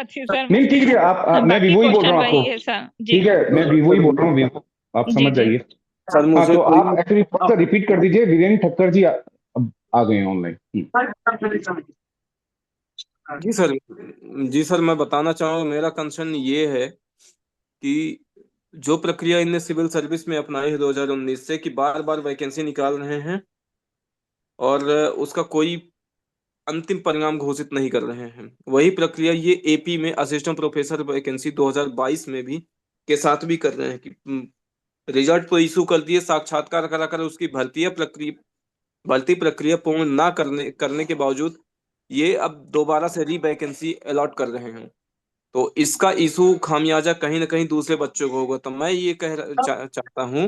थी सर। नहीं ठीक है, मैं बाकी वीवो ही बोल रहा क्वेश्चन हूँ वही आपको। है सर जी। ठीक है, मैं वीवो ही बोल रहा हूँ, वीवो, आप जी समझ जी। जाइए। सर हाँ, मुझे तो कोई आप एक्चुअली थोड़ा सा रिपीट कर दीजिए, वीरेंद्र ठक्कर जी आ गए हैं ऑनलाइन। जी सर। जी सर, मैं बताना चाहूँगा, मेरा कंसर्न ये है कि जो प्रक्रिया इनने सिविल सर्विस में अपनाई है 2019 से, कि बार बार वैकेंसी निकाल रहे हैं और उसका कोई अंतिम परिणाम घोषित नहीं कर रहे हैं, वही प्रक्रिया ये एपी में असिस्टेंट प्रोफेसर वैकेंसी 2022 में भी के साथ भी कर रहे हैं कि रिजल्ट तो इशू कर दिए, साक्षात्कार कराकर उसकी भर्ती प्रक्रिया पूर्ण ना करने करने के बावजूद ये अब दोबारा से री वैकेंसी अलॉट कर रहे हैं। तो इसका इशू खामियाजा कहीं ना कहीं दूसरे बच्चों को होगा। तो मैं ये चाहता हूँ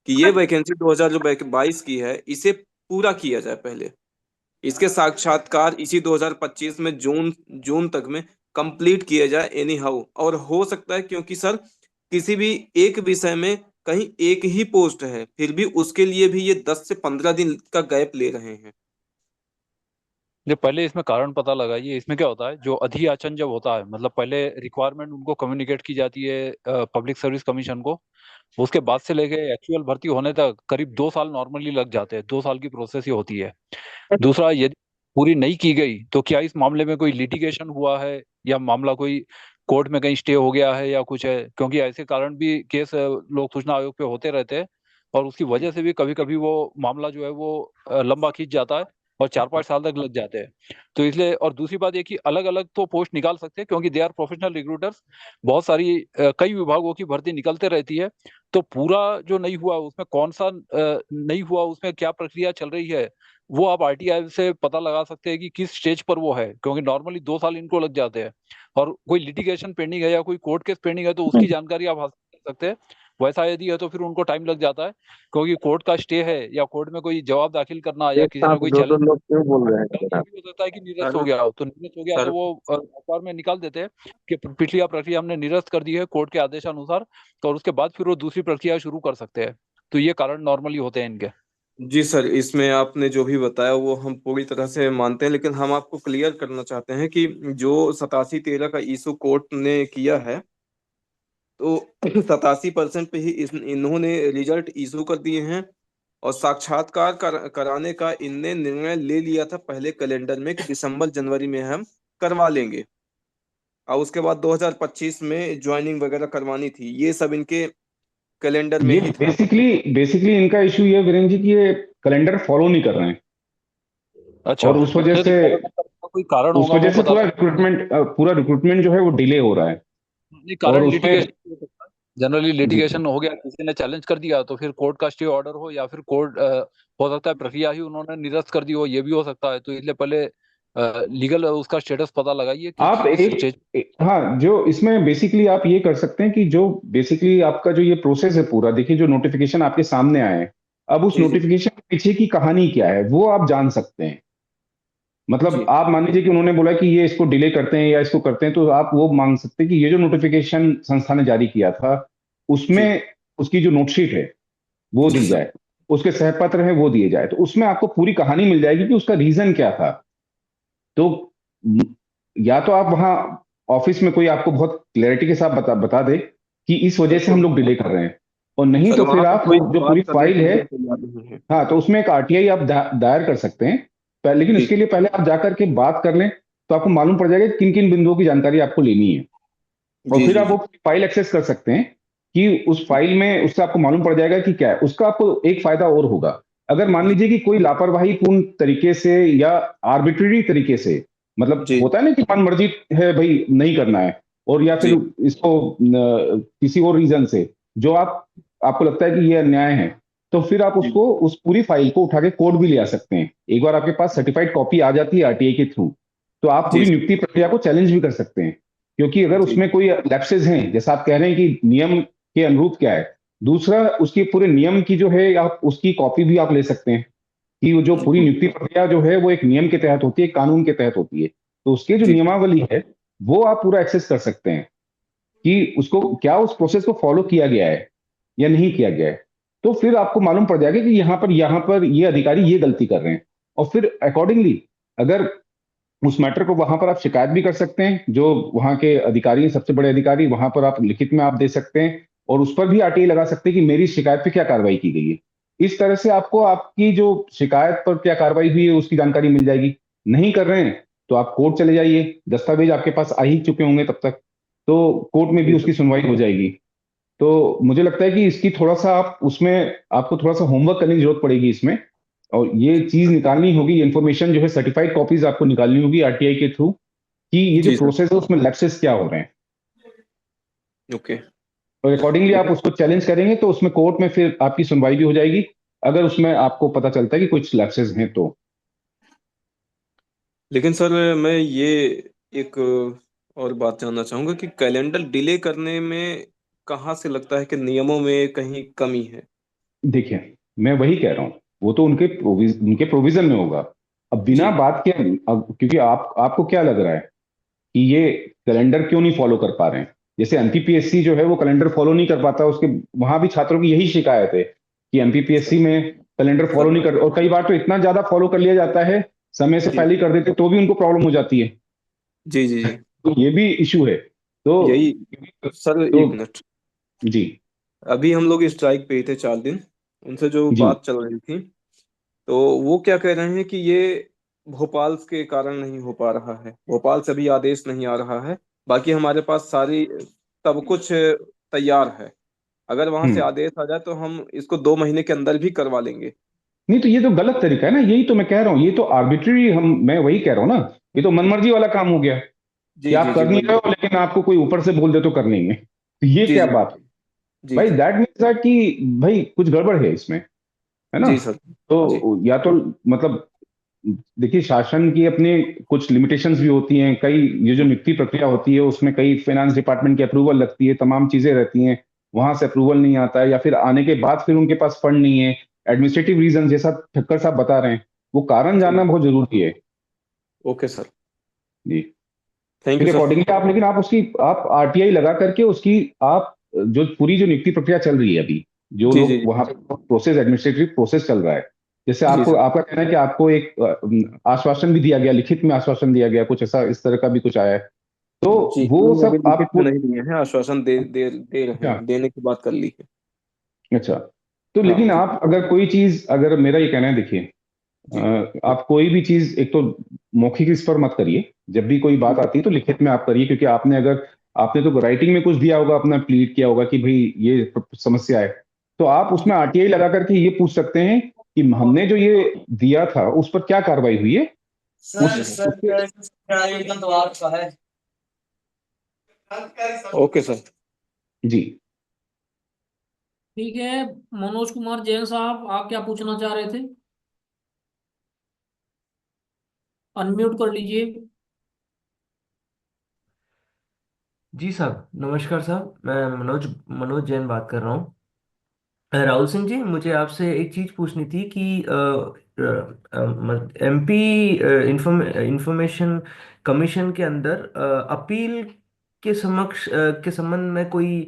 कि ये वैकेंसी 2022 की है, इसे पूरा किया जाए पहले। इसके साक्षात्कार इसी 2025 में जून जून तक में कंप्लीट किया जाए एनी हाउ। और हो सकता है, क्योंकि सर किसी भी एक विषय में कहीं एक ही पोस्ट है, फिर भी उसके लिए भी ये 10 से 15 दिन का गैप ले रहे हैं। जो पहले इसमें कारण पता लगाइए, इसमें क्या होता है, जो अधियाचन जब होता है, मतलब पहले रिक्वायरमेंट उनको कम्युनिकेट की जाती है पब्लिक सर्विस कमीशन को, उसके बाद से लेके एक्चुअल भर्ती होने तक करीब 2 साल नॉर्मली लग जाते हैं। 2 साल की प्रोसेस ही होती है। दूसरा, यदि पूरी नहीं की गई तो क्या इस मामले में कोई लिटिगेशन हुआ है, या मामला कोई कोर्ट में कहीं स्टे हो गया है या कुछ है, क्योंकि ऐसे कारण भी केस लोक सूचना आयोग पे होते रहते हैं, और उसकी वजह से भी कभी कभी वो मामला जो है वो लंबा खींच जाता है और 4-5 साल तक लग जाते हैं। तो इसलिए, और दूसरी बात ये कि अलग अलग तो पोस्ट निकाल सकते हैं, क्योंकि दे आर प्रोफेशनल रिक्रूटर्स। बहुत सारी कई विभागों की भर्ती निकलते रहती है। तो पूरा जो नहीं हुआ उसमें कौन सा नहीं हुआ, उसमें क्या प्रक्रिया चल रही है, वो आप आरटीआई से पता लगा सकते हैं कि किस स्टेज पर वो है, क्योंकि नॉर्मली 2 साल इनको लग जाते हैं। और कोई लिटिगेशन पेंडिंग है या कोई कोर्ट केस पेंडिंग है तो उसकी जानकारी आप हासिल कर सकते हैं। वैसा यदि है तो फिर उनको टाइम लग जाता है, क्योंकि कोर्ट का स्टे है या कोर्ट में कोई जवाब दाखिल करना या एक किसी ने साथ कोई दो दो चैलेंज, लोग क्यों बोल रहे हैं ये जनाब? भी हो सकता है कि निरस्त हो सर गया हो। तो निरस्त हो गया तो सर वो अखबार में निकाल देते हैं कि पिछली प्रक्रिया हमने निरस्त कर दी है कोर्ट के आदेशानुसार, तो और उसके बाद फिर वो दूसरी प्रक्रिया शुरू कर सकते हैं। तो ये कारण नॉर्मली होते हैं इनके। जी सर, इसमें आपने जो भी बताया वो हम पूरी तरह से मानते हैं, लेकिन हम आपको क्लियर करना चाहते हैं कि जो 87-13 का इशू कोर्ट ने किया है, तो 87% पे ही इन्होंने रिजल्ट इशू कर दिए हैं। और साक्षात्कार कराने का इनने निर्णय ले लिया था पहले कैलेंडर में कि दिसंबर जनवरी में हम करवा लेंगे, और उसके बाद 2025 में ज्वाइनिंग वगैरह करवानी थी। ये सब इनके कैलेंडर में ये ही था। बेसिकली बेसिकली इनका इशू ये है वीरेंद्र जी, कि ये कैलेंडर फॉलो नहीं कर रहे हैं, अच्छा, और उस वजह नहीं तो से कारण का कोई कारण होगा वो पता पूरा रिक्रूटमेंट जो है वो डिले हो रहा है। नहीं, और कारण उसमें लिटिगेशन हो सकता है। जनरली जी, लिटिगेशन हो गया, किसी ने चैलेंज कर दिया तो फिर कोर्ट का स्टे ऑर्डर हो, या फिर कोर्ट हो सकता है प्रक्रिया ही उन्होंने निरस्त कर दी हो, ये भी हो सकता है। तो इसलिए पहले लीगल उसका स्टेटस पता लगाइए कि आप किस स्टेज। हाँ, जो इसमें बेसिकली आप ये कर सकते हैं कि जो बेसिकली आपका जो ये प्रोसेस है पूरा, देखिए जो नोटिफिकेशन आपके सामने आए हैं, अब उस जी जी नोटिफिकेशन के पीछे की कहानी क्या है वो आप जान सकते हैं। मतलब जी आप मान लीजिए कि उन्होंने बोला कि ये इसको डिले करते हैं या इसको करते हैं, तो आप वो मांग सकते हैं कि ये जो नोटिफिकेशन संस्था ने जारी किया था जी उसमें उसकी जो नोटशीट है वो जी दी सर। जाए, उसके सहपत्र हैं वो दिए जाए, तो उसमें आपको पूरी कहानी मिल जाएगी कि उसका रीजन क्या था। तो या तो आप वहां ऑफिस में कोई आपको बहुत क्लैरिटी के साथ बता दे कि इस वजह सर से हम लोग डिले कर रहे हैं, और नहीं सर तो वहां फिर पे आप कोई वो जो सवाल पूरी करने फाइल के है, लिए तैयार नहीं है। हाँ, तो उसमें एक आरटीआई आप दायर कर सकते हैं। लेकिन जी उसके लिए पहले आप जाकर के बात कर लें, तो आपको मालूम पड़ जाएगा किन किन बिंदुओं की जानकारी आपको लेनी है, और जी फिर जी आप वो जी फाइल एक्सेस कर सकते हैं कि उस फाइल में उससे आपको मालूम पड़ जाएगा कि क्या है। उसका आपको एक फायदा और होगा, अगर मान लीजिए कि कोई लापरवाही पूर्ण तरीके से या आर्बिट्ररी तरीके से, मतलब जी होता है ना कि मन मर्जी है भाई नहीं करना है, और या फिर जी इसको किसी और रीजन से जो आपको लगता है कि ये अन्याय है, तो फिर आप जी उसको उस पूरी फाइल को उठा के कोर्ट भी ले आ सकते हैं। एक बार आपके पास सर्टिफाइड कॉपी आ जाती है आरटीआई के थ्रू, तो आप जी पूरी नियुक्ति प्रक्रिया को चैलेंज भी कर सकते हैं। क्योंकि अगर जी उसमें कोई लैप्सेज हैं, जैसा आप कह रहे हैं कि नियम के अनुरूप क्या है, दूसरा उसके पूरे नियम की जो है आप उसकी कॉपी भी आप ले सकते हैं कि वो जो पूरी नियुक्ति प्रक्रिया जो है वो एक नियम के तहत होती है, कानून के तहत होती है। तो उसके जो जी नियमावली है वो आप पूरा एक्सेस कर सकते हैं कि उसको क्या उस प्रोसेस को फॉलो किया गया है या नहीं किया गया है। तो फिर आपको मालूम पड़ जाएगा कि यहाँ पर ये अधिकारी ये गलती कर रहे हैं, और फिर अकॉर्डिंगली अगर उस मैटर को वहां पर आप शिकायत भी कर सकते हैं, जो वहां के अधिकारी हैं, सबसे बड़े अधिकारी, वहां पर आप लिखित में आप दे सकते हैं और उस पर भी आरटीआई लगा सकते हैं कि मेरी शिकायत पे क्या कार्रवाई की गई है। इस तरह से आपको आपकी जो शिकायत पर क्या कार्रवाई हुई है उसकी जानकारी मिल जाएगी। नहीं कर रहे हैं तो आप कोर्ट चले जाइए, दस्तावेज आपके पास आ ही चुके होंगे तब तक, तो कोर्ट में भी जी सर। उसकी सुनवाई हो जाएगी। तो मुझे लगता है कि इसकी थोड़ा सा आप उसमें आपको थोड़ा सा होमवर्क करने की जरूरत पड़ेगी इसमें, और ये चीज निकालनी होगी, इन्फॉर्मेशन जो है सर्टिफाइड कॉपीज आपको निकालनी होगी आरटीआई के थ्रू, कि ये जो जी सर। प्रोसेस है उसमें लैप्सेस क्या हो रहे हैं, ओके। और अकॉर्डिंगली आप लेकिन उसको चैलेंज करेंगे तो उसमें कोर्ट में फिर आपकी सुनवाई भी हो जाएगी, अगर उसमें आपको पता चलता है कि कुछ लैप्सेस हैं तो। लेकिन सर मैं ये एक और बात जानना चाहूंगा कि कैलेंडर डिले करने में कहाँ से लगता है कि नियमों में कहीं कमी है। देखिए, मैं वही कह रहा हूँ, वो तो उनके प्रोविजन में होगा। अब बिना जी बात के, अब क्योंकि आपको क्या लग रहा है कि ये कैलेंडर क्यों नहीं फॉलो कर पा रहे हैं? जैसे एमपीपीएससी जो है वो कैलेंडर फॉलो नहीं कर पाता, उसके वहां भी छात्रों की यही शिकायत है कि सर। एमपीपीएससी में कैलेंडर फॉलो सर। नहीं कर, और कई बार तो इतना ज्यादा फॉलो कर लिया जाता है, समय से जी पहले ही कर देते तो भी उनको प्रॉब्लम हो जाती है। जी जी जी। तो ये भी इशू है। तो यही। सर तो एक मिनट। जी अभी हम लोग स्ट्राइक पे ही थे 4 दिन, उनसे जो जी। बात चल रही थी, तो वो क्या कह रहे हैं कि ये भोपाल के कारण नहीं हो पा रहा है, भोपाल से भी आदेश नहीं आ रहा है। बाकी हमारे पास सारी सब कुछ तैयार है। अगर वहां से हम्म। आदेश आ जाए तो हम इसको 2 महीने के अंदर भी करवा लेंगे। नहीं तो ये तो गलत तरीका है ना, यही तो मैं कह रहा हूँ, ये तो आर्बिट्री, मैं वही कह रहा हूँ ना, ये तो मनमर्जी वाला काम हो गया कि जी आप जी जी कर नहीं वही। रहे हो लेकिन आपको कोई ऊपर से बोल दे तो कर लेंगे, तो ये जी क्या जी बात? जी भाई जी दैट मीन्स दैट कि भाई कुछ गड़बड़ है इसमें, है ना? जी सर। जी तो या तो मतलब देखिए, शासन की अपनी कुछ लिमिटेशंस भी होती हैं, कई ये जो नियुक्ति प्रक्रिया होती है उसमें कई फाइनेंस डिपार्टमेंट की अप्रूवल लगती है, तमाम चीजें रहती हैं, वहां से अप्रूवल नहीं आता है, या फिर आने के बाद फिर उनके पास फंड नहीं है, एडमिनिस्ट्रेटिव रीजन जैसा ठक्कर साहब बता रहे हैं, वो कारण जी। जानना बहुत जरूरी है। Okay sir. जी। थैंक यू फिर सर। अकॉर्डिंगली आप, लेकिन आप उसकी आप आरटीआई लगा करके उसकी आप जो पूरी जो नियुक्ति प्रक्रिया चल रही है अभी, जो जी जी लोग वहां पर प्रोसेस, एडमिनिस्ट्रेटिव प्रोसेस चल रहा है, जैसे जी आपको, सर। आपका कहना है कि आपको एक आश्वासन भी दिया गया, लिखित में आश्वासन दिया गया, कुछ ऐसा इस तरह का भी कुछ आया है, तो जी वो नहीं, अभी सब लिखित में आपको। नहीं दिए हैं, आश्वासन दे रहे अच्छा। हैं, देने की बात कर ली है। अच्छा। तो हाँ लेकिन जी। आप अगर कोई चीज, अगर मेरा ये कहना है, देखिए, जी आप कोई भी चीज एक तो मौखिक इस पर मत करिए, जब भी कोई बात जी आती है तो लिखित में आप करिए, क्योंकि आपने अगर, आपने तो राइटिंग में कुछ दिया होगा, अपना प्लीड किया होगा कि भाई ये समस्या है, तो आप उसमें आरटीआई लगा करके ये पूछ सकते हैं कि हमने जो ये दिया था उस पर क्या कार्रवाई हुई है, जी उस जी। उसके। Okay sir. जी। ठीक है। मनोज कुमार जैन साहब, आप क्या पूछना चाह रहे थे? अनम्यूट कर लीजिए। जी साहब, नमस्कार साहब। मैं मनोज मनोज जैन बात कर रहा हूँ। राहुल सिंह जी, मुझे आपसे एक चीज़ पूछनी थी कि एमपी इंफॉर्मेशन कमीशन के अंदर अपील के के संबंध में कोई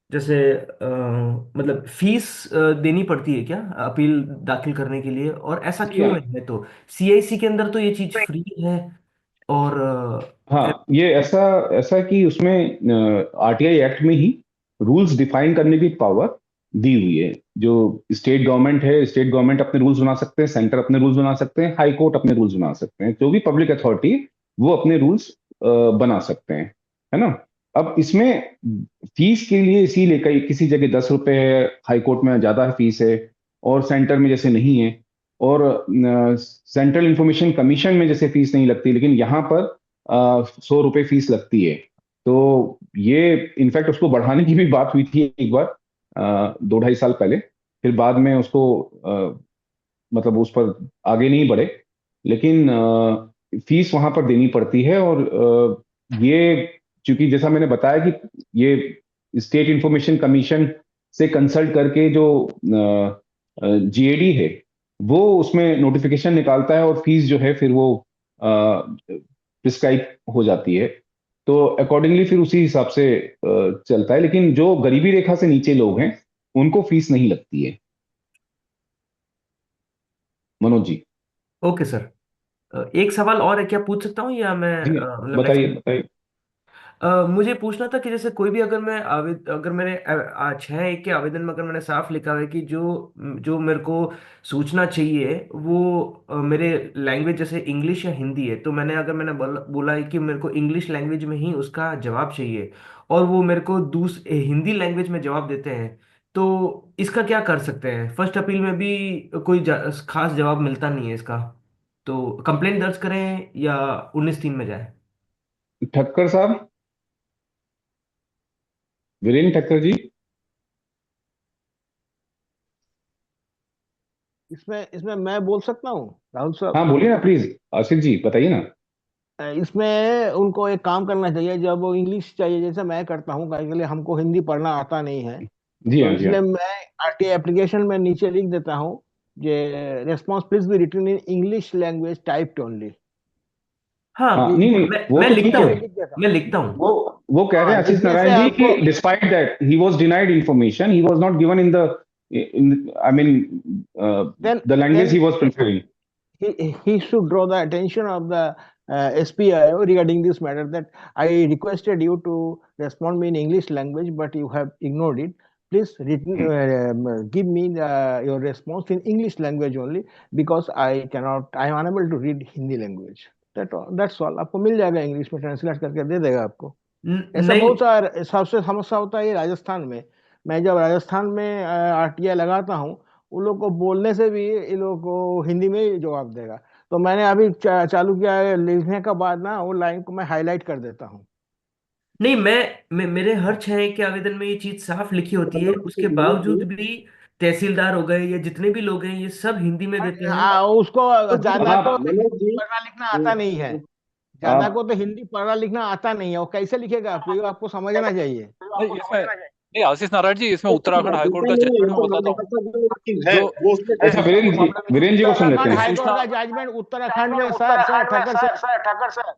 जैसे मतलब फीस देनी पड़ती है क्या अपील दाखिल करने के लिए, और ऐसा जी क्यों हाँ। है? तो सीआईसी के अंदर तो ये चीज़ फ्री है, और हाँ, ये ऐसा ऐसा कि उसमें आरटीआई एक्ट में ही रूल्स डिफाइन करने की पावर दी हुई है। जो स्टेट गवर्नमेंट है, स्टेट गवर्नमेंट अपने रूल्स बना सकते हैं, सेंटर अपने रूल्स बना सकते हैं, हाई कोर्ट अपने रूल्स बना सकते हैं, जो भी पब्लिक अथॉरिटी वो अपने रूल्स बना सकते हैं, है ना? अब इसमें फीस के लिए इसीलिए कई किसी जगह 10 रुपए है, हाई कोर्ट में ज्यादा फीस है, और सेंटर में जैसे नहीं है, और सेंट्रल इंफॉर्मेशन कमीशन में जैसे फीस नहीं लगती, लेकिन यहाँ पर 100 रुपए फीस लगती है। तो ये इनफैक्ट उसको बढ़ाने की भी बात हुई थी एक बार, 2 ढाई साल पहले, फिर बाद में उसको मतलब उस पर आगे नहीं बढ़े, लेकिन फीस वहां पर देनी पड़ती है। और ये चूंकि जैसा मैंने बताया कि ये स्टेट इंफॉर्मेशन कमीशन से कंसल्ट करके जो जीएडी है, वो उसमें नोटिफिकेशन निकालता है और फीस जो है फिर वो प्रिस्क्राइब हो जाती है, तो अकॉर्डिंगली फिर उसी हिसाब से चलता है, लेकिन जो गरीबी रेखा से नीचे लोग हैं उनको फीस नहीं लगती है, मनोज जी। Okay sir. एक सवाल और है, क्या पूछ सकता हूँ या मैं जी मतलब बताइए नेक्स्ट? बताइए। मुझे पूछना था कि जैसे कोई भी अगर मैं अगर मैंने 6 एक के आवेदन में अगर मैंने साफ लिखा है कि जो जो मेरे को सूचना चाहिए वो मेरे लैंग्वेज जैसे इंग्लिश या हिंदी है, तो मैंने बोला है कि मेरे को इंग्लिश लैंग्वेज में ही उसका जवाब चाहिए, और वो मेरे को हिंदी लैंग्वेज में जवाब देते हैं, तो इसका क्या कर सकते हैं? फर्स्ट अपील में भी कोई खास जवाब मिलता नहीं है इसका, तो कंप्लेंट दर्ज करें या 19-3 में जाए? ठक्कर साहब, वीरेंद्र ठक्कर जी। इसमें इसमें मैं बोल सकता हूँ राहुल साहब। हाँ बोलिए ना प्लीज, आसिफ जी बताइए ना। इसमें उनको एक काम करना चाहिए, जब वो इंग्लिश चाहिए जैसे मैं करता हूँ, कहीं के लिए हमको हिंदी पढ़ना आता नहीं है, जी तो हाँ जी हाँ। इसलिए मैं आरटीआई एप्लीकेशन में नीचे लिख देता हूँ the response please be written in English language typed only. हाँ, हाँ नहीं नहीं, मैं वो मैं तो लिखता ठीक है। हूँ, लिख देता मैं हूँ। लिखता हूँ। वो कह रहे हाँ, हैं आशीष लिखने से नारायण जी कि आपको despite that he was denied information, he was not given in the I mean then the language then he was preferring. he should draw the attention of the SPIO regarding this matter, that I requested you to respond me in English language, but you have ignored it. Please give me your response in English language only, because I am unable to read Hindi language. That's all. आपको मिल जाएगा, English में translate करके दे देगा आपको। ऐसा नहीं। बहुत सारा सबसे समस्या होता है ये राजस्थान में। मैं जब राजस्थान में आरटीआई लगाता हूँ, उन लोग को बोलने से भी इन लोगों को हिंदी में ही जवाब देगा। तो मैंने अभी चालू किया है, लिखने का बाद ना वो लाइन को मैं हाईलाइट कर देता हूँ। नहीं, मैं मेरे हर 6 के आवेदन में ये चीज साफ लिखी होती है, उसके बावजूद भी तहसीलदार हो गए या जितने भी लोग हैं ये सब हिंदी में देते हैं। उसको तो ज्यादा को हाँ हिंदी पढ़ना लिखना आता नहीं है। ज्यादा को आप तो हिंदी पढ़ना लिखना आता नहीं है, वो कैसे लिखेगा आपको, ये आपको समझना चाहिए। नहीं इसमें नहीं आशीष नारायण जी, इसमें उत्तराखंड हाईकोर्ट का जजमेंट मैं बताता हूँ जो अच्छा वीरेंद्र जी को सुन लेते उत्तराखंड हैं। हाईकोर्ट का जजमेंट उत्तराखंड में, सर ठक्कर सर,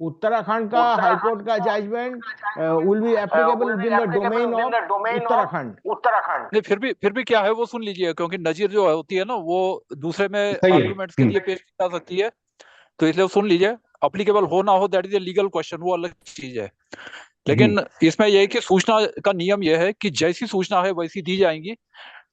उत्तराखंड का हाईकोर्ट का judgment will be applicable within the domain of Uttarakhand. नहीं, फिर भी क्या है वो सुन लीजिए, क्योंकि नजीर जो होती है ना वो दूसरे में सही है। आर्गुमेंट्स के लिए पेश की जा सकती है, तो इसलिए वो सुन लीजिए। अप्लीकेबल हो ना हो that is a legal question, वो अलग चीज है। लेकिन इसमें यह है कि सूचना का नियम यह है कि जैसी सूचना है वैसी दी जाएंगी।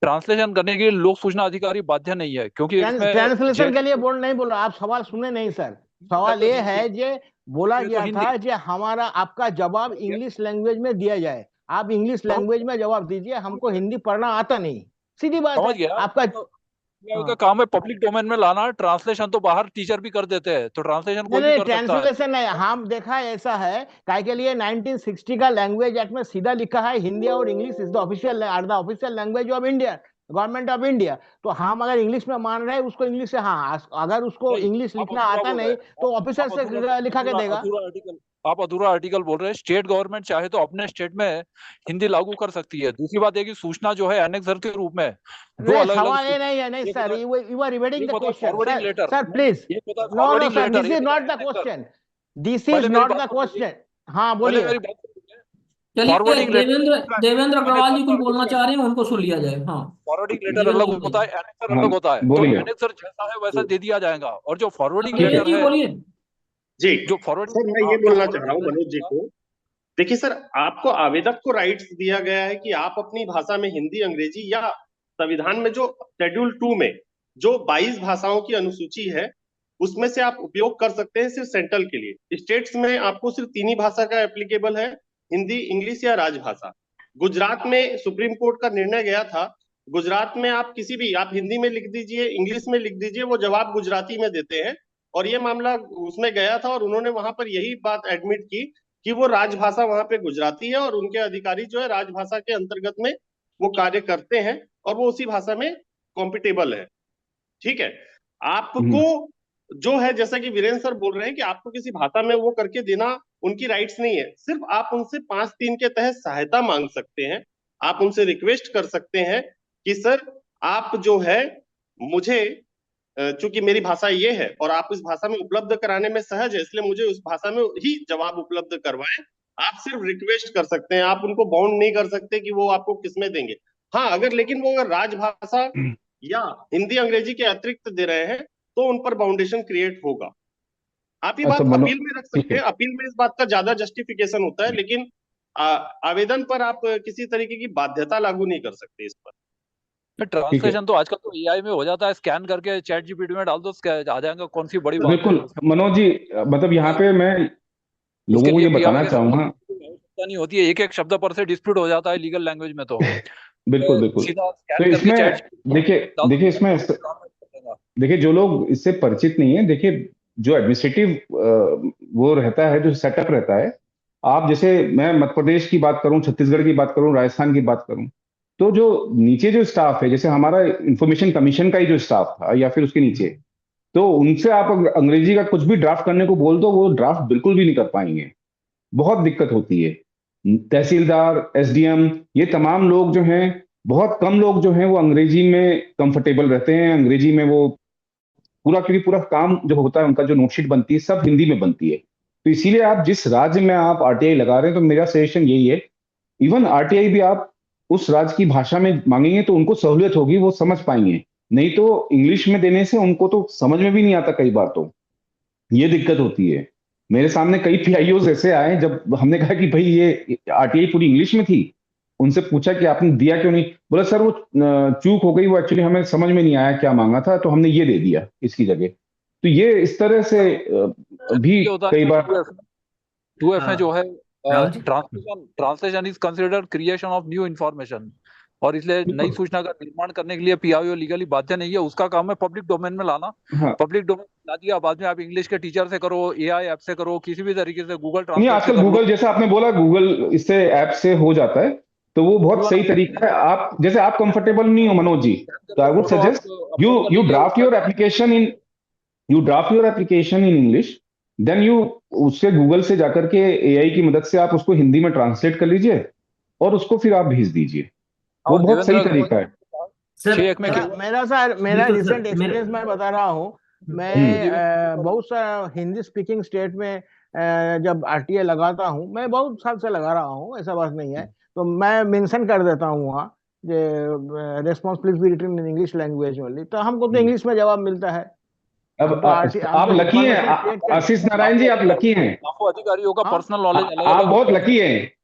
ट्रांसलेशन करने के लिए लोक सूचना अधिकारी बाध्य नहीं है, क्योंकि इसमें ट्रांसलेशन के लिए नहीं बोल रहा, आप सवाल सुने नहीं सर। सवाल ये है जे बोला ये तो गया हिंदी था जे हमारा आपका जवाब इंग्लिश लैंग्वेज में दिया जाए, आप इंग्लिश लैंग्वेज में जवाब दीजिए, हमको हिंदी पढ़ना आता नहीं। सीधी बात समझ है गया। आपका। तो का हाँ। काम है पब्लिक डोमेन में लाना, ट्रांसलेशन तो बाहर टीचर भी कर देते हैं, तो ट्रांसलेशन नहीं कोई भी नहीं, कर सकता है। ट्रांसलेशन नहीं, हम देखा है ऐसा है काय के लिए 1960 का लैंग्वेज एक्ट में सीधा लिखा है हिंदी और English is the official or the official language of India, government of India. तो हम अगर इंग्लिश में मान रहे हैं उसको इंग्लिश से, हाँ अगर उसको नहीं, इंग्लिश आप लिखना अधूरा आता बोल रहे नहीं हैं। तो ऑफिसर आप से लिखा के देगा। अधूरा आर्टिकल बोल रहे हैं। स्टेट गवर्नमेंट चाहे तो अपने स्टेट में हिंदी लागू कर सकती है। दूसरी बात है कि सूचना जो है एनेक्सर के रूप में दो नहीं, अलग अलग सवाल ये नहीं है, नहीं सर, यू आर रिवेटिंग एक द होता है question forwarding sir. Letter, sir please, एक होता है no no forwarding sir, letter, this एक इज होता नॉट है the annexure. Question, this is पहले मेरी नॉट बात द सुन लीजिए, क्वेश्चन। हाँ पहले बोलिए। मेरी बात सुन लीजिए। चलिए, forwarding Devendra letter Devendra Agrawal annexure G का कुछ अलग बोलना होता है। चाह रहे हैं, उनको सुन लिया जाए। हाँ, फॉरवर्डिंग लेटर देवेंद्र अलग जी होता है, बताइए। एनेक्सर हाँ अलग होता है। तो बोलिए। एनेक्सर जैसा है वैसा दे दिया जाएगा, और जो फॉरवर्डिंग मनोज लेटर जी है, बोलिए। जी जो फॉरवर्डिंग, सर, मैं हाँ ये जो बोलना चाह रहा हूँ फॉरवर्डिंग मनोज जी को। देखिए सर, आपको आवेदक को राइट्स दिया गया है कि आप अपनी भाषा में हिंदी, अंग्रेजी या संविधान में जो शेड्यूल 2 में जो 22 भाषाओं की अनुसूची है उसमें से आप उपयोग कर सकते हैं सिर्फ सेंट्रल के लिए। स्टेट्स में आपको सिर्फ 3 ही भाषा का एप्लीकेबल है, हिंदी, इंग्लिश या राजभाषा। गुजरात में सुप्रीम कोर्ट का निर्णय गया था, गुजरात में आप किसी भी, आप हिंदी में लिख दीजिए, इंग्लिश में लिख दीजिए, वो जवाब गुजराती में देते हैं। और ये मामला उसमें गया था और उन्होंने वहां पर यही बात एडमिट की कि वो राजभाषा वहां पे गुजराती है और उनके अधिकारी जो है राजभाषा के अंतर्गत में वो कार्य करते हैं और वो उसी भाषा में कॉम्पिटेबल है। ठीक है। आपको जो है, जैसा कि वीरेंद्र सर बोल रहे हैं कि आपको किसी भाषा में वो करके देना उनकी राइट्स नहीं है, सिर्फ आप उनसे 5(3) के तहत सहायता मांग सकते हैं। आप उनसे रिक्वेस्ट कर सकते हैं कि सर आप जो है मुझे, चूंकि मेरी भाषा ये है और आप इस भाषा में उपलब्ध कराने में सहज है, इसलिए मुझे उस भाषा में ही जवाब उपलब्ध करवाएं। आप सिर्फ रिक्वेस्ट कर सकते हैं, आप उनको बाउंड नहीं कर सकते कि वो आपको किसमें देंगे। हाँ, अगर लेकिन वो अगर राजभाषा या हिंदी अंग्रेजी के अतिरिक्त दे रहे हैं तो उन पर बाउंडेशन क्रिएट होगा। आप ये अच्छा बात मनो अपील में रख ठीक सकते है। हैं, अपील में इस बात का ज्यादा जस्टिफिकेशन होता है, लेकिन आवेदन पर आप किसी तरीके की बाध्यता लागू नहीं कर सकते इस पर। ठीक है ट्रांसलेशन तो आजकल तो एआई में हो जाता है, स्कैन करके चैट जीपीटी में डाल दो, आ जाएगा, कौन सी बड़ी बात है बिल्कुल उसमें। मनोज जी, मतलब यहाँ पे मैं उसके लोगों को लिए ये पीआईओ बताना के चाहूंगा। आवश्यकता नहीं होती है, एक एक शब्द पर से डिस्प्यूट हो जाता है लीगल लैंग्वेज में, तो बिल्कुल बिल्कुल। सीधा तो स्कैन करके इसमें चैट देखिए डाल देखिए दो, इसमें काम कर देगा। देखिए जो लोग इससे परिचित नहीं है, देखिए जो एडमिनिस्ट्रेटिव वो रहता है, जो सेटअप रहता है, आप जैसे मैं मध्य प्रदेश की बात करूं, छत्तीसगढ़ की बात करूं, राजस्थान की बात करूं, तो जो नीचे जो स्टाफ है, जैसे हमारा इंफॉर्मेशन कमीशन का ही जो स्टाफ था या फिर उसके नीचे, तो उनसे आप अगर अंग्रेजी का कुछ भी ड्राफ्ट करने को बोल दो, वो ड्राफ्ट बिल्कुल भी नहीं कर पाएंगे। बहुत दिक्कत होती है। तहसीलदार, एसडीएम, ये तमाम लोग जो हैं, बहुत कम लोग जो हैं वो अंग्रेजी में कंफर्टेबल रहते हैं, अंग्रेजी में वो पूरा, क्योंकि पूरा काम जो होता है उनका, जो नोटशीट बनती है सब हिंदी में बनती है। तो इसीलिए आप जिस राज्य में आप आरटीआई लगा रहे हैं, तो मेरा सजेशन यही है, इवन आरटीआई भी आप उस राज्य की भाषा में मांगेंगे तो उनको सहूलियत होगी, वो समझ पाएंगे। नहीं तो इंग्लिश में देने से उनको तो समझ में भी नहीं आता कई बार, तो ये दिक्कत होती है। मेरे सामने कई पीआईओज ऐसे आए, जब हमने कहा कि भाई ये आरटीआई पूरी इंग्लिश में थी, उनसे पूछा कि आपने दिया क्यों नहीं, बोला सर वो चूक हो गई, वो एक्चुअली हमें समझ में नहीं आया क्या मांगा था, तो हमने ये दे दिया इसकी जगह। तो ये इस तरह से भी ये होता कई है बार 2F में जो है Rahul ji, translation is considered creation of new information, और इसलिए नई सूचना का निर्माण करने के लिए पीआईओ लीगली बाध्य नहीं है, उसका काम है पब्लिक डोमेन में लाना। हाँ। पब्लिक डोमेन ला दिया, बाद में आप इंग्लिश के टीचर से करो, एआई ऐप से करो, किसी भी तरीके से गूगल नहीं, ट्रांसलेट से आजकल कर लो। गूगल, जैसे आपने बोला, गूगल इससे ऐप से हो जाता है, तो वो बहुत सही तरीका है। आप जैसे आप कंफर्टेबल नहीं हो मनोज जी, तो आई वुड फोटो आप सजेस्ट यू अपलोड कर यू लीजिए, draft your application in you draft your application in English, then you उससे गूगल से जाकर के एआई की मदद से आप उसको हिंदी में ट्रांसलेट कर लीजिए और उसको फिर आप भेज दीजिए। वो और बहुत सही देवेंद्र तरीका है। सर छह एक में मेरा केवल मेरा सर मेरा बिल्कुल रिसेंट सर, एक्सपीरियंस मैं बता रहा हूँ। मैं बहुत सारा हिंदी स्पीकिंग स्टेट में जब आरटीआई लगाता हूँ, मैं बहुत साल से लगा रहा हूँ, ऐसा बात नहीं है, तो मैं मेंशन कर देता हूँ वहाँ response please be written in English language only, तो हमको तो इंग्लिश में जवाब मिलता है। अब हम तो हम आप तो लकी हैं, इंफॉर्मेशन क्रिएट कर आशीष नारायण जी, आप लकी हैं। लाखों अधिकारियों का हाँ पर्सनल नॉलेज अलग आप अलग बहुत होता है। लकी हैं।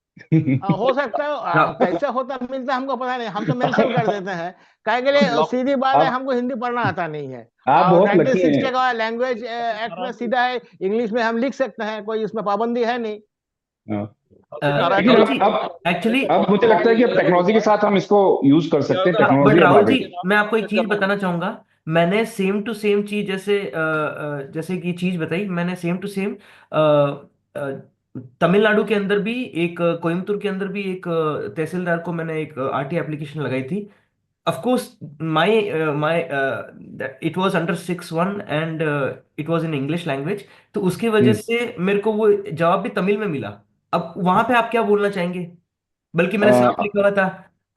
हो सकता है कैसे होता मिलता हमको पता नहीं, हम तो मेंशन कर देते हैं। काहे के लिए लाखों सीधी बात है, आप हमको हिंदी पढ़ना आता नहीं है। आप और बहुत लकी 1960 हैं। का लैंग्वेज एक्ट में सीधा है, इंग्लिश में हम लिख सकते हैं, कोई इसमें पाबंदी है नहीं। हाँ। नारायण लेकिन राहुल जी जी, अब एक्चुअली अब मुझे लगता है कि अब टेक्नोलॉजी के साथ हम इसको यूज कर सकते हैं, बट टेक्नोलॉजी अब आ राहुल गई। जी, मैं आपको एक चीज बताना चाहूंगा। मैंने सेम टू सेम चीज, जैसे कि चीज बताई, मैंने सेम टू सेम तमिलनाडु के अंदर भी एक, कोयम्बतूर के अंदर भी एक तहसीलदार को मैंने एक आरटी एप्लीकेशन लगाई थी। of course my it was under 6.1 and it was in English language, तो उसकी वजह से मेरे को वो जवाब भी तमिल में मिला। अब वहां पे आप क्या बोलना चाहेंगे? बल्कि मैंने साफ लिखा हुआ था।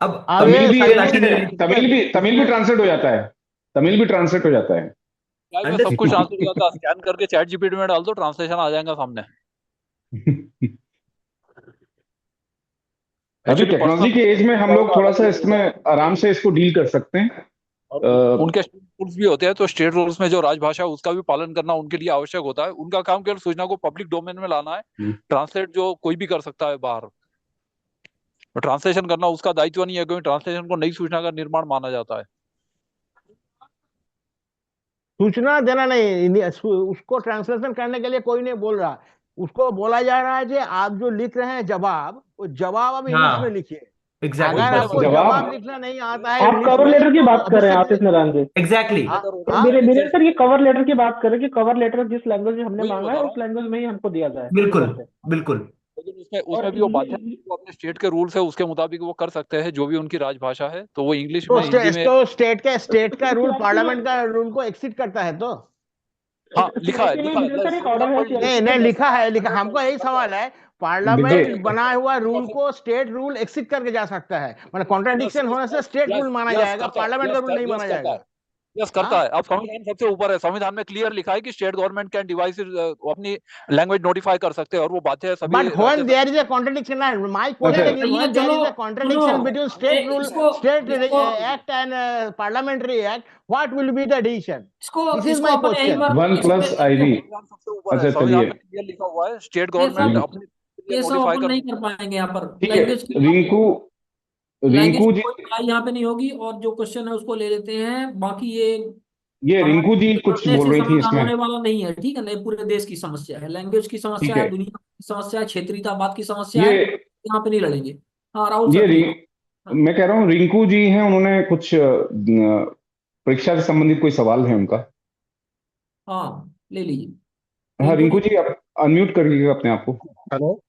अब अब तमिल ये भी कोई सर लाठी नहीं है। तमिल भी इसमें ट्रांसलेट हो जाता है। तमिल भी ट्रांसलेट हो जाता है। में अंडर सब कुछ ट्रांसलेट हो जाता है, स्कैन करके चैट जीपीटी में डाल दो, ट्रांसलेशन आ जाएगा सामने। अभी एक्चुअली टेक्नोलॉजी के एज में हम लोग थोड़ा सा इसमें आराम से इसको डील कर सकते हैं। उनके रूल्स भी होते हैं, तो स्टेट रूल्स में जो राजभाषा है उसका भी पालन करना उनके लिए आवश्यक होता है। उनका काम केवल सूचना को पब्लिक डोमेन में लाना है, ट्रांसलेट जो कोई भी कर सकता है बाहर, ट्रांसलेशन करना उसका दायित्व नहीं है, क्योंकि ट्रांसलेशन को नई सूचना का निर्माण माना जाता है। सूचना देना नहीं, उसको ट्रांसलेशन करने के लिए कोई नहीं बोल रहा, उसको बोला जा रहा है कि आप जो लिख रहे हैं जवाब, वो जवाब आप इंग्लिश में हाँ, लिखिए। एग्जैक्टली, अगर बस आपको ये जवाब जवाब लिखना नहीं आता है आप इंग्लिश कवर में, लेटर की तो बात कर अभी रहे हैं से आशीष नारायण जी। एग्जैक्टली विनय सर, ये कवर लेटर की बात कर रहे हैं कि कवर लेटर जिस लैंग्वेज में हमने वही मांगा बता है रहा उस हूँ, लैंग्वेज में ही हमको दिया जाए। बिल्कुल बिल्कुल। लेकिन उसमें और उसमें भी वो बाध्य इंग्लिश, वो अपने स्टेट के रूल्स है उसके मुताबिक वो कर सकते हैं, जो भी उनकी राजभाषा है, तो वो इंग्लिश तो में, हिंदी में। स्टेट का रूल पार्लियामेंट का रूल को एक्सीड करता है तो। हाँ, लिखा है, सीआईसी में विनय सर एक ऑर्डर है नहीं नहीं, लिखा है, हमको यही सवाल है, पार्लियामेंट देखिए, बनाया हुआ रूल को स्टेट रूल एक्सीड करके जा सकता है, मतलब कॉन्ट्राडिक्शन होने से स्टेट रूल माना जाएगा, पार्लियामेंट का रूल नहीं माना जाएगा। यस करता है। अब संविधान सबसे ऊपर है, संविधान में क्लियर लिखा है कि स्टेट गवर्नमेंट कैन डिवाइस अपनी लैंग्वेज नोटिफाई कर सकते हैं और वो बाध्य है सभी But when there is a contradiction, my question is भैया when there is चलो a contradiction सुनो, between state rule, इसको state इसको act and parliamentary act, what will be the decision? इसको This is इसको my अपन यहीं question. पर 1 plus ivy. संविधान सबसे ऊपर है, अच्छा संविधान चलिए, में क्लियर लिखा हुआ है स्टेट ये गवर्नमेंट सब अपनी ये सब नोटिफाई अपन कर नहीं कर पाएंगे यहाँ पर। ठीक है। लैंग्वेज की रिंकू कोई जी, लड़ाई यहाँ पे नहीं होगी, और जो क्वेश्चन है उसको ले लेते हैं। बाकी ये ये रिंकू जी कुछ करने बोल से रही थी समाधान इसमें। होने वाला नहीं है, ठीक है ना। ये पूरे देश की समस्या है, लैंग्वेज की समस्या ठीक है, है, दुनिया की समस्या है, क्षेत्रीयतावाद की समस्या है। ये यहाँ पे नहीं लड़ेंगे। हाँ राहुल ये सर प्लीज। मैं कह रहा हूँ रिंकू जी हैं, उन्होंने कुछ परीक्षा से संबंधित कोई सवाल है उनका। हाँ ले लीजिए हाँ रिंकू रिंकू जी। जी, आप अनम्यूट करिएगा अपने आप को। हेलो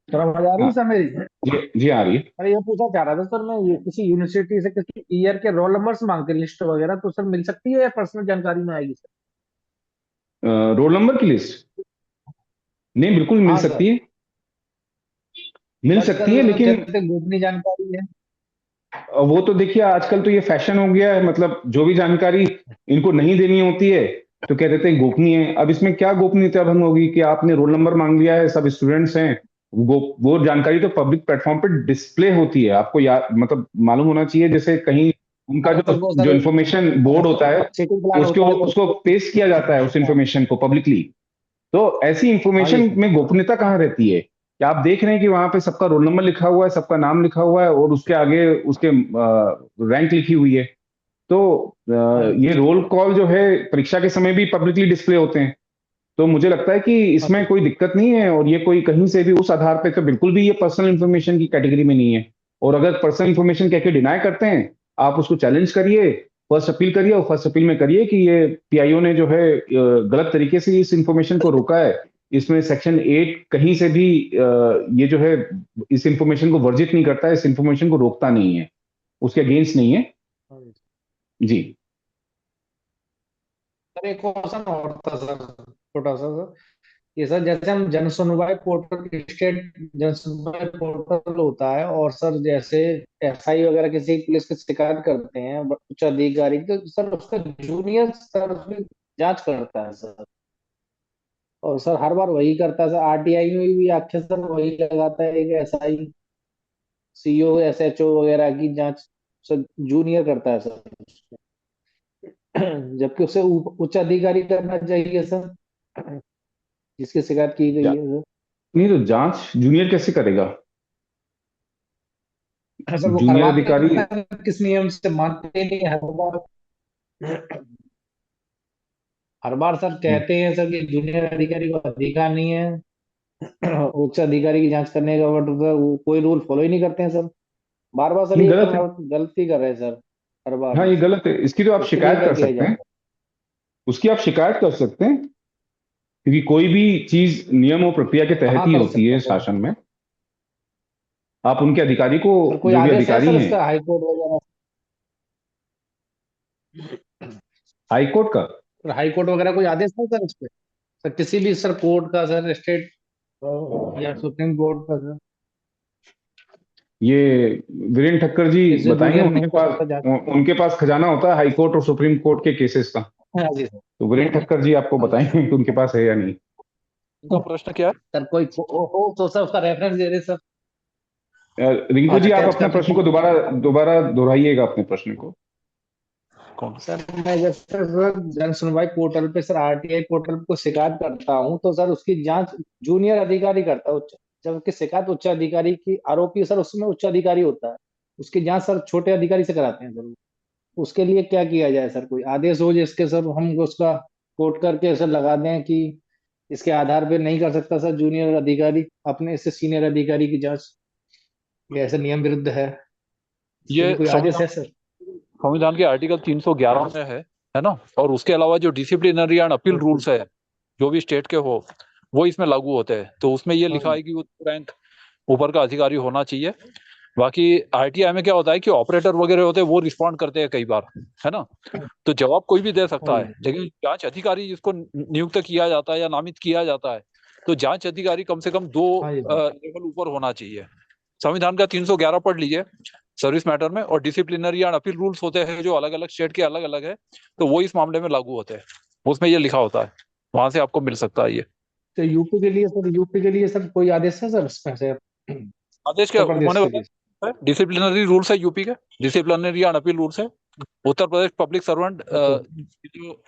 सर, आवाज आ रही है हाँ सर मेरी? जी आ रही है। अरे ये पूछना चाह रहा था सर मैं, ये किसी यूनिवर्सिटी से किसी ईयर के रोल नंबर्स मांगते लिस्ट वगैरह, तो सर मिल सकती है या पर्सनल जानकारी में आएगी सर? रोल नंबर की लिस्ट नहीं, बिल्कुल मिल हाँ सर। सकती है, मिल बट सकती है, सर लेकिन कहते हैं गोपनीय जानकारी है। वो तो देखिए आजकल तो ये फैशन हो गया है, मतलब जो भी जानकारी इनको नहीं देनी होती है तो कह देते हैं गोपनीय है। अब इसमें क्या गोपनीयता भंग होगी कि आपने रोल नंबर मांग लिया है, सब स्टूडेंट्स हैं, वो जानकारी तो पब्लिक प्लेटफॉर्म पे डिस्प्ले होती है। आपको याद मतलब मालूम होना चाहिए, जैसे कहीं उनका अरे सर वो जो सर इन्फॉर्मेशन बोर्ड होता है चेकिंग प्लान उसको होता है तो। उसको पेश किया जाता है उस इन्फॉर्मेशन को पब्लिकली। तो ऐसी हाँ इंफॉर्मेशन जी सर। में गोपनीयता कहाँ रहती है कि आप देख रहे हैं कि वहां पे सबका रोल नंबर लिखा हुआ है, सबका नाम लिखा हुआ है और उसके आगे उसके रैंक लिखी हुई है। तो हाँ जी ये रोल कॉल जो है परीक्षा के समय भी पब्लिकली डिस्प्ले होते हैं। तो मुझे लगता है कि हाँ इसमें जी कोई दिक्कत नहीं है, और ये कोई कहीं से भी उस आधार पे तो बिल्कुल भी ये पर्सनल इंफॉर्मेशन की कैटेगरी में नहीं है। और अगर पर्सनल इंफॉर्मेशन कह के डिनाई करते हैं, आप उसको चैलेंज करिए, फर्स्ट अपील करिए, और फर्स्ट अपील में करिए कि ये पीआईओ ने जो है गलत तरीके से इस इंफॉर्मेशन को रोका है। इसमें सेक्शन 8 कहीं से भी ये जो है इस इंफॉर्मेशन को वर्जित नहीं करता है, इस इंफॉर्मेशन को रोकता नहीं है, उसके अगेंस्ट नहीं है। हाँ जी। जी सर एक क्वेश्चन और था सर, छोटा सा सर। ये सर जैसे हम जन सुनवाई पोर्टल, स्टेट जन सुनवाई पोर्टल होता है, और सर जैसे एसआई वगैरह किसी पुलिस की शिकायत करते हैं उच्च अधिकारी, तो सर उसका जूनियर सर उसकी जांच करता है सर, और सर हर बार वही करता है सर। आरटीआई में भी आखिर सर वही लगाता है, एक एसआई सीओ एसएचओ वगैरह की जांच सर जूनियर करता है सर, जबकि उसे उच्च अधिकारी करना चाहिए सर, जिसकी शिकायत की गई है सर। नहीं, तो जांच जूनियर कैसे करेगा? सर वो जूनियर करवाते अधिकारी हैं, किस नियम से मानते नहीं है, हर बार सर कहते हैं सर कि जूनियर अधिकारी को अधिकार नहीं है उच्च अधिकारी की जांच करने का, बट वो कोई रूल फॉलो ही नहीं करते हैं सर। बार बार सर नहीं, ये गलत है। गलती कर रहे हैं सर हर बार। हाँ ये गलत है, इसकी तो आप इसके लिए शिकायत क्या कर किया सकते जाए? हैं, उसकी आप शिकायत कर सकते हैं, क्योंकि कोई भी चीज नियम और प्रक्रिया के तहत हाँ ही कर होती सकते है हैं सर। शासन में। आप उनके अधिकारी को, सर कोई जो भी आदेश है अधिकारी सर हैं, इसका हाई कोर्ट वगैरह? हाई कोर्ट का सर हाई कोर्ट वगैरह कोई आदेश है सर इस पे? सर किसी भी सर कोर्ट का सर, स्टेट या सुप्रीम कोर्ट का सर, ये वीरेंद्र ठक्कर जी इससे बताएंगे, जूनियर नहीं कर सकता जांच? उनके पास खजाना होता है हाई कोर्ट और सुप्रीम कोर्ट के केसेस का। हाँ जी सर। तो वीरेंद्र ठक्कर जी आपको हाँ जी बताएंगे कि उनके पास है या नहीं। उनका प्रश्न क्या है? सर कोई हो तो सर उसका रेफरेंस दे रहे सर। रिंकू जी, आप अटैच अपने कर प्रश्न को दोबारा दोबारा दोहराइएगा अपने प्रश्न को। कौन? सर मैं जैसे सर जन सुनवाई पोर्टल पे सर, आरटीआई पोर्टल पे शिकायत करता हूँ, तो सर उसकी जांच जूनियर अधिकारी करता है, जबकि शिकायत उच्च अधिकारी की, आरोपी सर उसमें उच्च अधिकारी होता है, उसकी जांच सर छोटे अधिकारी से कराते हैं सर। उसके लिए क्या किया जाए सर? कोई आदेश हो जिसके सर हम उसका कोट करके सर लगा दें कि इसके आधार पे नहीं कर सकता सर जूनियर अधिकारी अपने से सीनियर अधिकारी की जांच, ये ऐसे नियम विरुद्ध है, इसके ये लिए कोई आदेश है सर? संविधान के आर्टिकल 311 में है ना। और उसके अलावा जो डिसिप्लिनरी एंड अपील रूल्स है जो भी स्टेट के हो, वो इसमें लागू होते हैं। तो उसमें ये लिखा है कि वो रैंक ऊपर का अधिकारी होना चाहिए। बाकी आरटीआई में क्या होता है कि ऑपरेटर वगैरह होते हैं, वो रिस्पॉन्ड करते हैं कई बार, है ना। तो जवाब कोई भी दे सकता है, लेकिन जांच अधिकारी जिसको नियुक्त किया जाता है या नामित किया जाता है, तो जांच अधिकारी कम से कम 2 लेवल ऊपर होना चाहिए। संविधान का 311 पढ़ लीजिए, सर्विस मैटर में, और डिसिप्लिनरी एंड अपील रूल्स होते हैं जो अलग अलग स्टेट के अलग अलग है, तो वो इस मामले में लागू होते हैं, उसमें ये लिखा होता है, वहां से आपको मिल सकता है ये तो यूपी के लिए सर कोई आदेश है सर इसमें से? आदेश। क्या उत्तर प्रदेश उन्होंने के लिए? बताया, डिसिप्लिनरी रूल्स है यूपी के, डिसिप्लिनरी एंड अपील रूल्स है। उत्तर प्रदेश पब्लिक सर्वेंट जो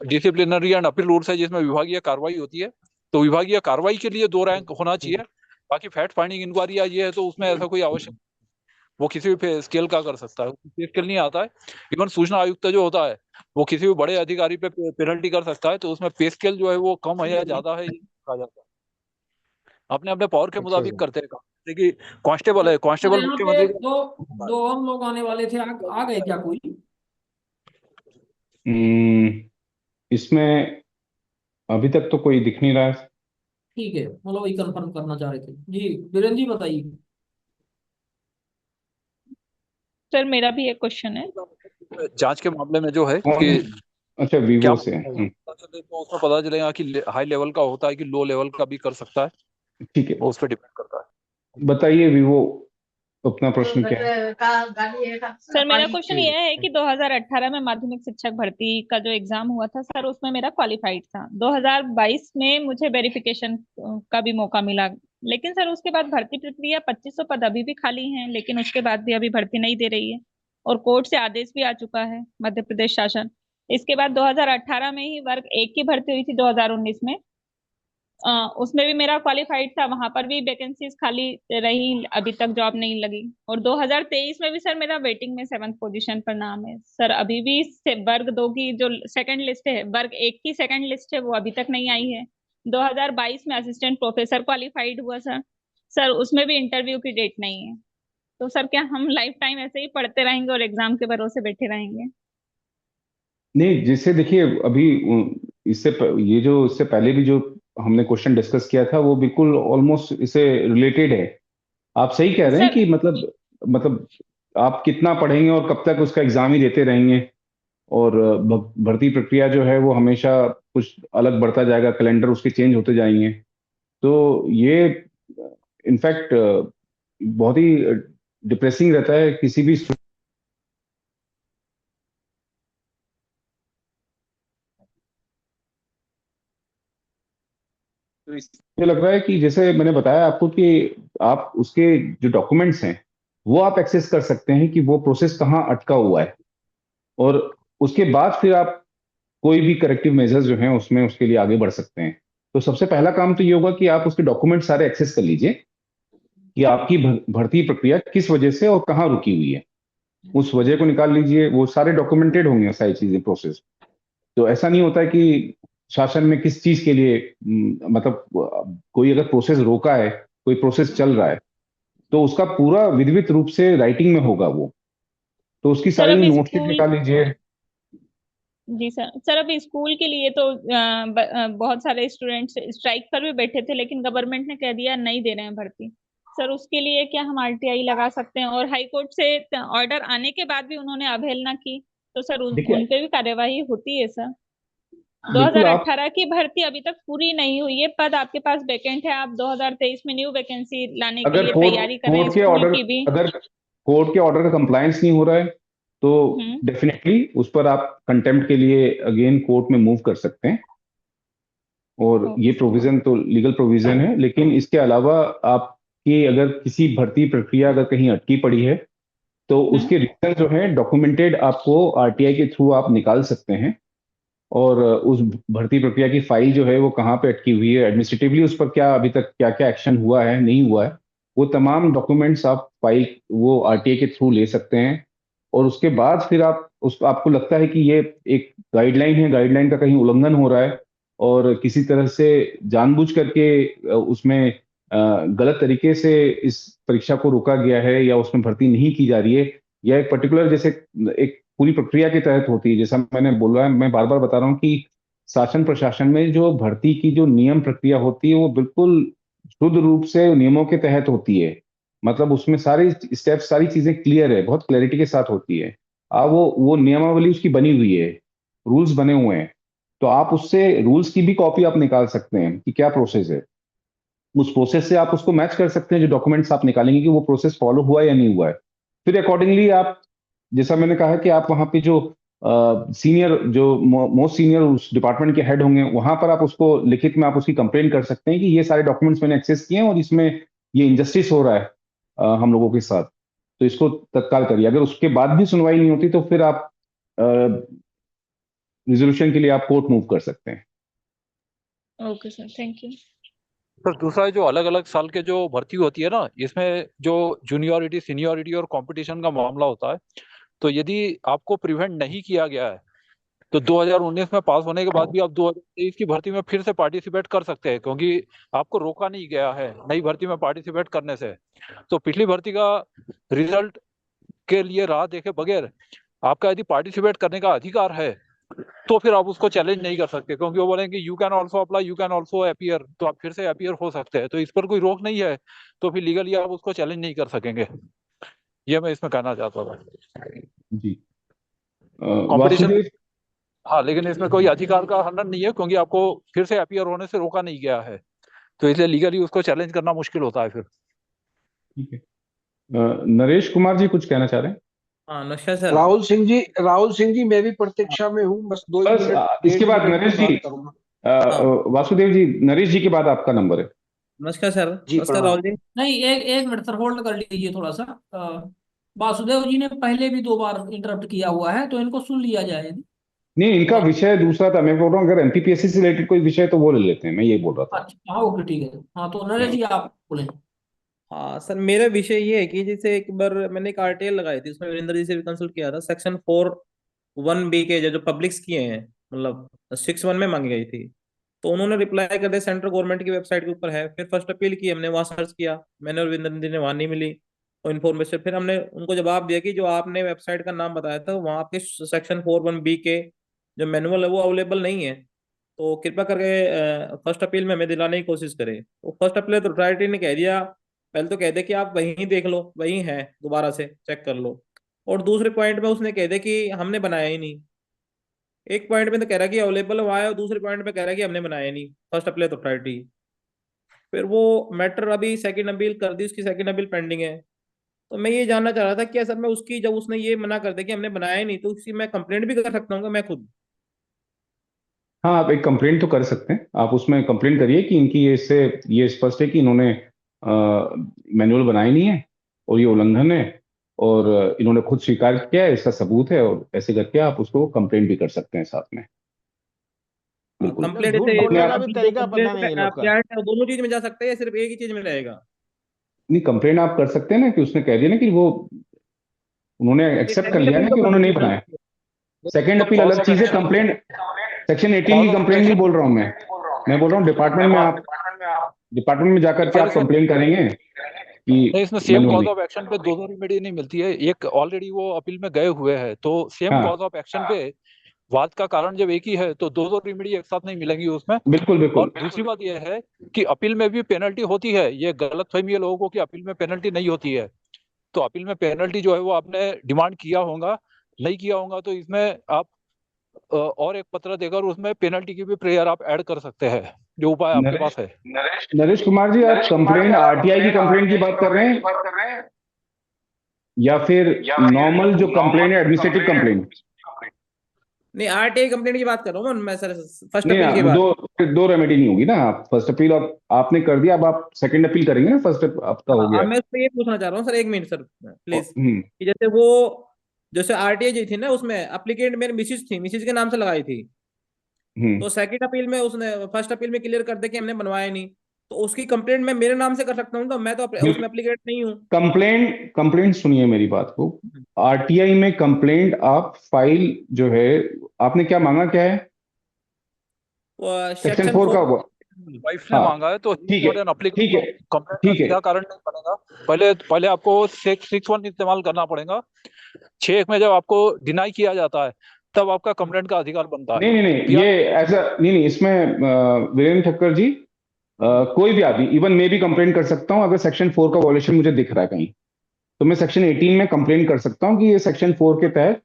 डिसिप्लिनरी एंड अपील रूल्स है जिसमें विभागीय कार्रवाई होती है, तो विभागीय कार्रवाई के लिए 2 रैंक होना चाहिए। बाकी फैक्ट फाइंडिंग इंक्वायरी या ये है तो उसमें ऐसा कोई आवश्यक, वो किसी भी स्केल का कर सकता है, पे स्केल नहीं आता है। इवन सूचना आयुक्त जो होता है वो किसी भी बड़े अधिकारी पे पेनल्टी कर सकता है, तो उसमें पे स्केल जो है वो कम है या ज्यादा है ये कहा जाता है, अपने अपने पावर के अच्छा मुताबिक सर। करते हैं काम। जैसे कि कांस्टेबल है, सर कांस्टेबल यहाँ पे मुख्यमंत्री दो और लोग आने वाले थे, आ गए क्या कोई? इसमें अभी तक तो कोई दिख नहीं रहा है। ठीक है, मतलब वही कंफर्म करना चाह रहे थे जी। वीरेंद्र जी बताइए। सर मेरा भी एक क्वेश्चन है। जांच के मामले में जो है कौन? कि अच्छा, क्या वीवो से। पता चले तो उसमें पता चलेगा कि हाई लेवल का होता है कि लो लेवल का भी कर सकता है, ठीक है, वो उस पर डिपेंड करता है। बताइए वीवो, अपना प्रश्न क्या है? सर मेरा क्वेश्चन ये है कि 2018 में माध्यमिक शिक्षक भर्ती का जो एग्जाम हुआ था सर, उसमें मेरा क्वालिफाइड था। 2022 में मुझे वेरिफिकेशन का भी मौका मिला, लेकिन सर उसके बाद भर्ती प्रक्रिया 2500 पद अभी भी खाली हैं, लेकिन उसके बाद भी अभी भर्ती नहीं दे रही है, और कोर्ट से आदेश भी आ चुका है मध्य प्रदेश शासन। इसके बाद 2018 में ही वर्ग 1 की भर्ती हुई थी 2019 में, उसमें भी मेरा क्वालिफाइड था, वहां पर भी वैकेंसीज खाली रही, अभी तक जॉब नहीं लगी। और 2023 में भी सर मेरा वेटिंग में 7th पोजीशन पर नाम है सर, अभी भी वर्ग 2 की जो सेकंड लिस्ट है, वर्ग 1 की सेकंड लिस्ट है, वो अभी तक नहीं आई है। 2022 में असिस्टेंट प्रोफेसर क्वालिफाइड हुआ सर, सर उसमें भी इंटरव्यू की डेट नहीं है। तो सर क्या हम लाइफ टाइम ऐसे ही पढ़ते रहेंगे और एग्जाम के भरोसे बैठे रहेंगे? नहीं, जैसे देखिए अभी ये जो इससे पहले भी जो हमने क्वेश्चन डिस्कस किया था वो बिल्कुल ऑलमोस्ट इससे रिलेटेड है। आप सही कह रहे हैं सर कि मतलब आप कितना पढ़ेंगे और कब तक उसका एग्जाम ही देते रहेंगे, और भर्ती प्रक्रिया जो है वो हमेशा कुछ अलग बढ़ता जाएगा, कैलेंडर उसके चेंज होते जाएंगे। तो ये इनफैक्ट बहुत ही डिप्रेसिंग रहता है किसी भी तो मुझे लग रहा है कि जैसे मैंने बताया आपको कि आप उसके जो डॉक्यूमेंट्स हैं वो आप एक्सेस कर सकते हैं कि वो प्रोसेस कहाँ अटका हुआ है, और उसके बाद फिर आप कोई भी करेक्टिव मेजर्स जो हैं उसमें उसके लिए आगे बढ़ सकते हैं। तो सबसे पहला काम तो ये होगा कि आप उसके डॉक्यूमेंट सारे एक्सेस कर लीजिए कि आपकी भर्ती प्रक्रिया किस वजह से और कहाँ रुकी हुई है, उस वजह को निकाल लीजिए। वो सारे डॉक्यूमेंटेड होंगे सारी चीजें, प्रोसेस। तो ऐसा नहीं होता है कि शासन में किस चीज के लिए मतलब कोई अगर प्रोसेस रोका है, कोई प्रोसेस चल रहा है, तो उसका पूरा विधिवत रूप से राइटिंग में होगा वो, तो उसकी सर सारी अभी नोटशीट स्कूल, निकाल लीजिए। जी सर अभी स्कूल के लिए तो बहुत सारे स्टूडेंट्स स्ट्राइक पर भी बैठे थे, लेकिन गवर्नमेंट ने कह दिया नहीं दे रहे हैं भर्ती। सर उसके लिए क्या हम आरटीआई लगा सकते हैं? और हाई कोर्ट से ऑर्डर आने के बाद भी उन्होंने अवहेलना की, तो सर देखिए, उन पे भी कार्यवाही होती है सर? बिल्कुल आप 2018 की भर्ती अभी तक पूरी नहीं हुई है, पद आपके पास वैकेंट है, आप 2023 में न्यू वैकेंसी लाने के अगर लिए कोर्ट तैयारी कर रहे हैं कोर्ट के स्कूल ऑर्डर की भी। अगर कोर्ट के ऑर्डर का कंप्लायंस नहीं हो रहा है तो हम्म। डेफिनेटली उस पर आप कंटेम्प्ट के लिए अगेन कोर्ट में मूव कर सकते हैं, और ये ओके। प्रोविजन तो लीगल प्रोविजन है। लेकिन इसके अलावा आपकी अगर किसी भर्ती प्रक्रिया अगर कहीं अटकी पड़ी है तो उसके रीजन जो है डॉक्यूमेंटेड आपको आरटीआई के थ्रू आप निकाल सकते हैं, और उस भर्ती प्रक्रिया की फाइल जो है वो कहाँ पे अटकी हुई है, एडमिनिस्ट्रेटिवली उस पर क्या अभी तक क्या क्या एक्शन हुआ है नहीं हुआ है, वो तमाम डॉक्यूमेंट्स आप फाइल वो आरटीआई के थ्रू ले सकते हैं। और उसके बाद फिर आप आपको लगता है कि ये एक गाइडलाइन है, गाइडलाइन का कहीं उल्लंघन हो रहा है और किसी तरह से जानबूझ करके उसमें गलत तरीके से इस परीक्षा को रोका गया है या उसमें भर्ती नहीं की जा रही है, या एक पर्टिकुलर जैसे एक पूरी प्रक्रिया के तहत होती है, जैसा मैंने बोला है, मैं बार बार बता रहा हूँ कि शासन प्रशासन में जो भर्ती की जो नियम प्रक्रिया होती है वो बिल्कुल शुद्ध रूप से नियमों के तहत होती है। मतलब उसमें सारी स्टेप्स सारी चीजें क्लियर है, बहुत क्लैरिटी के साथ होती है। वो नियमावली उसकी बनी हुई है, रूल्स बने हुए हैं। तो आप उससे रूल्स की भी कॉपी आप निकाल सकते हैं कि क्या प्रोसेस है, उस प्रोसेस से आप उसको मैच कर सकते हैं जो डॉक्यूमेंट्स आप निकालेंगे कि वो प्रोसेस फॉलो हुआ या नहीं हुआ है। फिर अकॉर्डिंगली आप, जैसा मैंने कहा कि आप वहां पे जो सीनियर, जो मोस्ट सीनियर उस डिपार्टमेंट के हेड होंगे, वहां पर आप उसको लिखित में आप उसकी कंप्लेन कर सकते हैं कि ये सारे डॉक्यूमेंट्स मैंने एक्सेस किए हैं और इसमें ये इनजस्टिस हो रहा है हम लोगों के साथ, तो इसको तत्काल करिए। अगर उसके बाद भी सुनवाई नहीं होती तो फिर आप रिजोल्यूशन के लिए आप कोर्ट मूव कर सकते हैं। Okay sir, thank you. Sir दूसरा जो अलग अलग साल के जो भर्ती होती है ना, इसमें जो जूनियरिटी, सीनियरिटी और कंपटीशन का मामला होता है, तो यदि आपको प्रिवेंट नहीं किया गया है तो 2019 में पास होने के बाद भी आप 2023 की भर्ती में फिर से पार्टिसिपेट कर सकते हैं, क्योंकि आपको रोका नहीं गया है नई भर्ती में पार्टिसिपेट करने से। तो पिछली भर्ती का रिजल्ट के लिए राह देखे बगैर आपका यदि पार्टिसिपेट करने का अधिकार है तो फिर आप उसको चैलेंज नहीं कर सकते, क्योंकि वो बोलेंगे you can also apply, you can also appear, तो आप फिर से अपीयर हो सकते हैं। तो इस पर कोई रोक नहीं है, तो फिर लीगली आप उसको चैलेंज नहीं कर सकेंगे। ये मैं इसमें कहना चाहता था जी। कंपटीशन। वासुदेव, हाँ, लेकिन इसमें कोई अधिकार का हनन नहीं है, क्योंकि आपको फिर से अपीयर होने से रोका नहीं गया है, तो इसलिए लीगली उसको चैलेंज करना मुश्किल होता है फिर। ठीक है। नरेश कुमार जी कुछ कहना चाह रहे हैं? हाँ नमस्कार सर। राहुल सिंह जी, मैं भी प्रतीक्षा में हूँ, बस दो बस मिनट इसके बाद नरेश जी, वासुदेव जी, नरेश जी के बाद आपका नंबर है। नमस्कार सर। जी, नमस्कार प्रणाम। राहुल जी। नहीं, एक एक मिनट सर, होल्ड कर लीजिए थोड़ा सा। वासुदेव जी ने पहले भी 2 बार इंटरप्ट किया हुआ है, तो इनको सुन लिया जाए। नहीं, इनका विषय दूसरा था, मैं बोल रहा हूँ अगर एमपीपीएससी से रिलेटेड कोई विषय तो वो ले लेते हैं, मैं ये बोल रहा था। अच्छा, हाँ ओके, ठीक है। हाँ तो नरेश जी आप बोले। हाँ सर, मेरा विषय ये है कि जैसे एक बार मैंने एक आरटीआई लगाई थी, उसमें वीरेंद्र जी से भी कंसल्ट किया था। सेक्शन 4(1)(b) के जो पब्लिक्स किए हैं, मतलब 6(1) में मांगी गई थी, तो उन्होंने रिप्लाई कर दिया सेंट्रल गवर्नमेंट की वेबसाइट के ऊपर है। फिर फर्स्ट अपील की, हमने वहां सर्च किया, मैंने और वीरेंद्र जी ने, वहां नहीं मिली और इन्फॉर्मेशन। फिर हमने उनको जवाब दिया कि जो आपने वेबसाइट का नाम बताया था, वहाँ आपके सेक्शन 4(1)(b) के जो मैनुअल है वो अवेलेबल नहीं है, तो कृपा करके फर्स्ट अपील में हमें दिलाने की कोशिश करें। तो फर्स्ट अपील अथॉरिटी ने कह दिया, पहले तो कह दे कि आप वहीं देख लो, वहीं है, दोबारा से चेक कर लो। और दूसरे पॉइंट में उसने कह दे कि हमने बनाया ही नहीं। एक पॉइंट में तो कह रहा है कि अवेलेबल हुआ है और दूसरे पॉइंट में कह रहा है कि हमने बनाया ही नहीं, फर्स्ट अपील अथॉरिटी। फिर वो मैटर अभी सेकंड अपील कर दी, उसकी सेकंड अपील पेंडिंग है। तो मैं ये जानना चाह रहा था कि असल में उसकी, जब उसने ये मना कर दिया कि हमने बनाया ही नहीं, तो उसकी मैं कंप्लेंट भी कर सकता हूँ मैं खुद? हाँ, आप एक कंप्लेंट तो कर सकते हैं, आप उसमें कंप्लेंट करिए कि इनकी ये, इससे ये स्पष्ट है कि इन्होंने मैनुअल बनाए नहीं है और ये उल्लंघन है, और इन्होंने खुद स्वीकार किया है, इसका सबूत है, और ऐसे करके आप उसको कंप्लेंट भी कर सकते हैं साथ में। बिल्कुल। कंप्लेंट झूठ से बोलने का भी तरीका पता नहीं है लोग का। दोनों चीज में जा सकते हैं या सिर्फ एक ही चीज में रहेगा? नहीं, कंप्लेंट आप कर सकते हैं ना, कि उसने कह दिया ना कि वो, उन्होंने एक्सेप्ट कर लिया ना कि उन्होंने नहीं बनाया। सेकंड अपील अलग चीज है, कंप्लेंट सेक्शन 18 की कंप्लेंट नहीं बोल रहा हूं मैं बोल रहा हूँ डिपार्टमेंट में, आप डिपार्टमेंट में जाकर के आप कंप्लेन करेंगे कि नहीं, इसमें सेम मैनुअल कॉज नहीं। ऑफ एक्शन पे दो रेमेडी नहीं मिलती है। एक ऑलरेडी वो अपील में गए हुए हैं, तो सेम हाँ, कॉज ऑफ एक्शन पे वाद का कारण जब एक ही है तो दो रेमेडी एक साथ नहीं मिलेंगी उसमें। बिल्कुल और बिल्कुल। दूसरी बात यह है कि अपील में भी पेनल्टी होती है। ये गलतफहमी है लोगों को कि अपील में पेनल्टी नहीं होती है। तो अपील में पेनल्टी जो है वो आपने डिमांड किया होगा, नहीं किया होगा तो इसमें आप और एक पत्र देकर उसमें पेनल्टी की भी प्रेयर आप ऐड कर सकते हैं, जो उपाय आपके पास है। नरेश कुमार जी, आप कंप्लेंट आरटीआई की कंप्लेंट की बात कर रहे हैं या फिर नॉर्मल जो कंप्लेंट है, एडमिनिस्ट्रेटिव कंप्लेंट? नहीं, आरटीआई कंप्लेंट की बात कर रहा हूँ मैं सर, फर्स्ट नहीं, अपील के बाद। दो रेमेडी नहीं होगी ना। आप फर्स्ट अपील आपने कर दिया, अब आप सेकंड अपील करेंगे ना, फर्स्ट आपका हो गया। मैं उस पर ये पूछना चाह रहा हूँ सर, एक मिनट सर प्लीज, हम्म, कि जैसे वो, जैसे आरटीआई जो थी ना, उसमें एप्लीकेंट मेरी मिसिज थी, मिसिज के नाम से लगाई थी, तो सेकंड अपील में उसने फर्स्ट अपील में क्लियर कर दिया कि हमने बनवाया नहीं, तो उसकी कंप्लेंट मैं मेरे नाम से कर सकता हूँ? तो मैं तो उसमें एप्लीकेंट नहीं हूँ। कंप्लेंट सुनिए मेरी बात को। आरटीआई में कंप्लेंट आप फाइल जो है, आपने क्या मांगा, क्या है? सेक्शन 4 का वाइफ ने हाँ, मांगा है तो ठीक है, ठीक है, कंप्लेंट ठीक है। का कारण नहीं बनेगा। पहले आपको 6(1) इस्तेमाल करना पड़ेगा। 6(1) में जब आपको डिनाई किया जाता है तब आपका कंप्लेंट का अधिकार बनता है। नहीं, ये ऐसा नहीं, इसमें वीरेंद्र ठक्कर जी, कोई भी आदमी, इवन मैं भी कंप्लेंट कर सकता हूं। अगर सेक्शन 4 का वॉयलेशन मुझे दिख रहा है कहीं, तो मैं सेक्शन 18 में कंप्लेंट कर सकता हूं कि ये सेक्शन 4 के तहत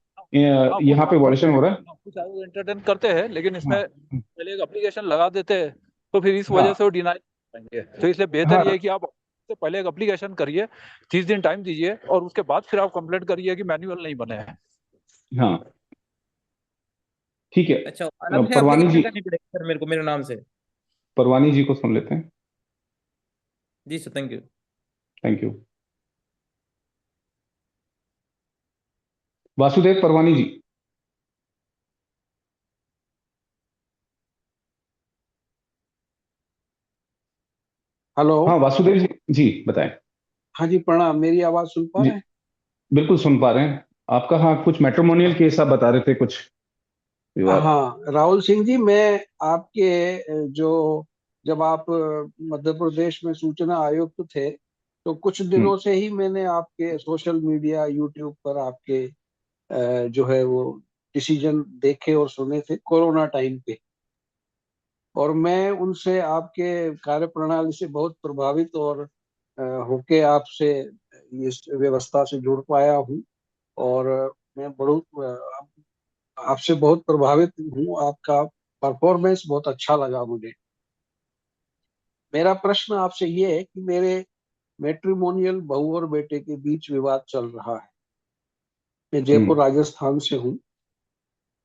यहाँ पे वॉयलेशन हो रहा है। कुछ एंटरटेन करते हैं, लेकिन इसमें पहले एक एप्लीकेशन लगा देते हैं, तो फिर इस हाँ, वजह से वो डिनाई करेंगे। तो इसलिए बेहतर ये है कि आप से पहले एक एप्लीकेशन करिए, 30 दिन टाइम दीजिए और उसके बाद फिर आप कंप्लेंट करिए कि मैनुअल नहीं बने हैं। हाँ ठीक है। अच्छा, अलग से परवानी एप्लीकेशन जी, करनी पड़ेगी सर मेरे को मेरे नाम से? परवानी जी को सुन लेते हैं। जी sir, thank you. Thank you. Vasudev Parwani ji. Hello. हाँ वासुदेव जी, जी बताएं। हाँ जी, प्रणाम। मेरी आवाज सुन पा जी रहे हैं? बिल्कुल सुन पा रहे हैं आपका। हाँ कुछ मैट्रिमोनियल हाँ केस आप बता रहे थे, कुछ विवाद। हाँ, राहुल सिंह जी, मैं आपके जो जब आप मध्य प्रदेश में सूचना आयुक्त थे, तो कुछ हम्म। दिनों से ही मैंने आपके सोशल मीडिया यूट्यूब पर आपके जो है वो डिसीजन देखे और सुने थे कोरोना टाइम पे। और मैं उनसे आपके कार्य प्रणाली से बहुत प्रभावित और होके आपसे इस व्यवस्था से जुड़ पाया हूँ। और मैं बहुत आपसे बहुत प्रभावित हूँ। आपका परफॉर्मेंस बहुत अच्छा लगा मुझे। मेरा प्रश्न आपसे ये है कि मेरे मैट्रिमोनियल बहू और बेटे के बीच विवाद चल रहा है। मैं जयपुर हम्म। राजस्थान से हूँ।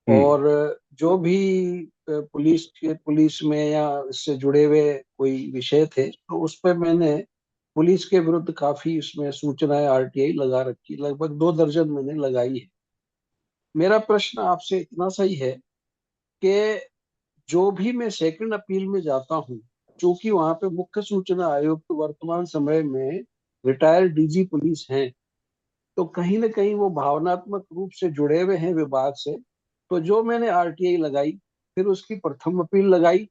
हम्म। और जो भी पुलिस में या इससे जुड़े हुए कोई विषय थे, तो उस पर मैंने पुलिस के विरुद्ध काफी इसमें सूचनाएं आरटीआई लगा रखी, लगभग 2 दर्जन मैंने लगाई है। मेरा प्रश्न आपसे इतना सही है कि जो भी मैं सेकंड अपील में जाता हूँ, क्योंकि वहां पे मुख्य सूचना आयुक्त वर्तमान समय में रिटायर्ड डीजी पुलिस हैं, तो कहीं ना कहीं वो भावनात्मक रूप से जुड़े हुए हैं विभाग से। तो जो मैंने आरटीआई लगाई, फिर उसकी प्रथम अपील लगाई,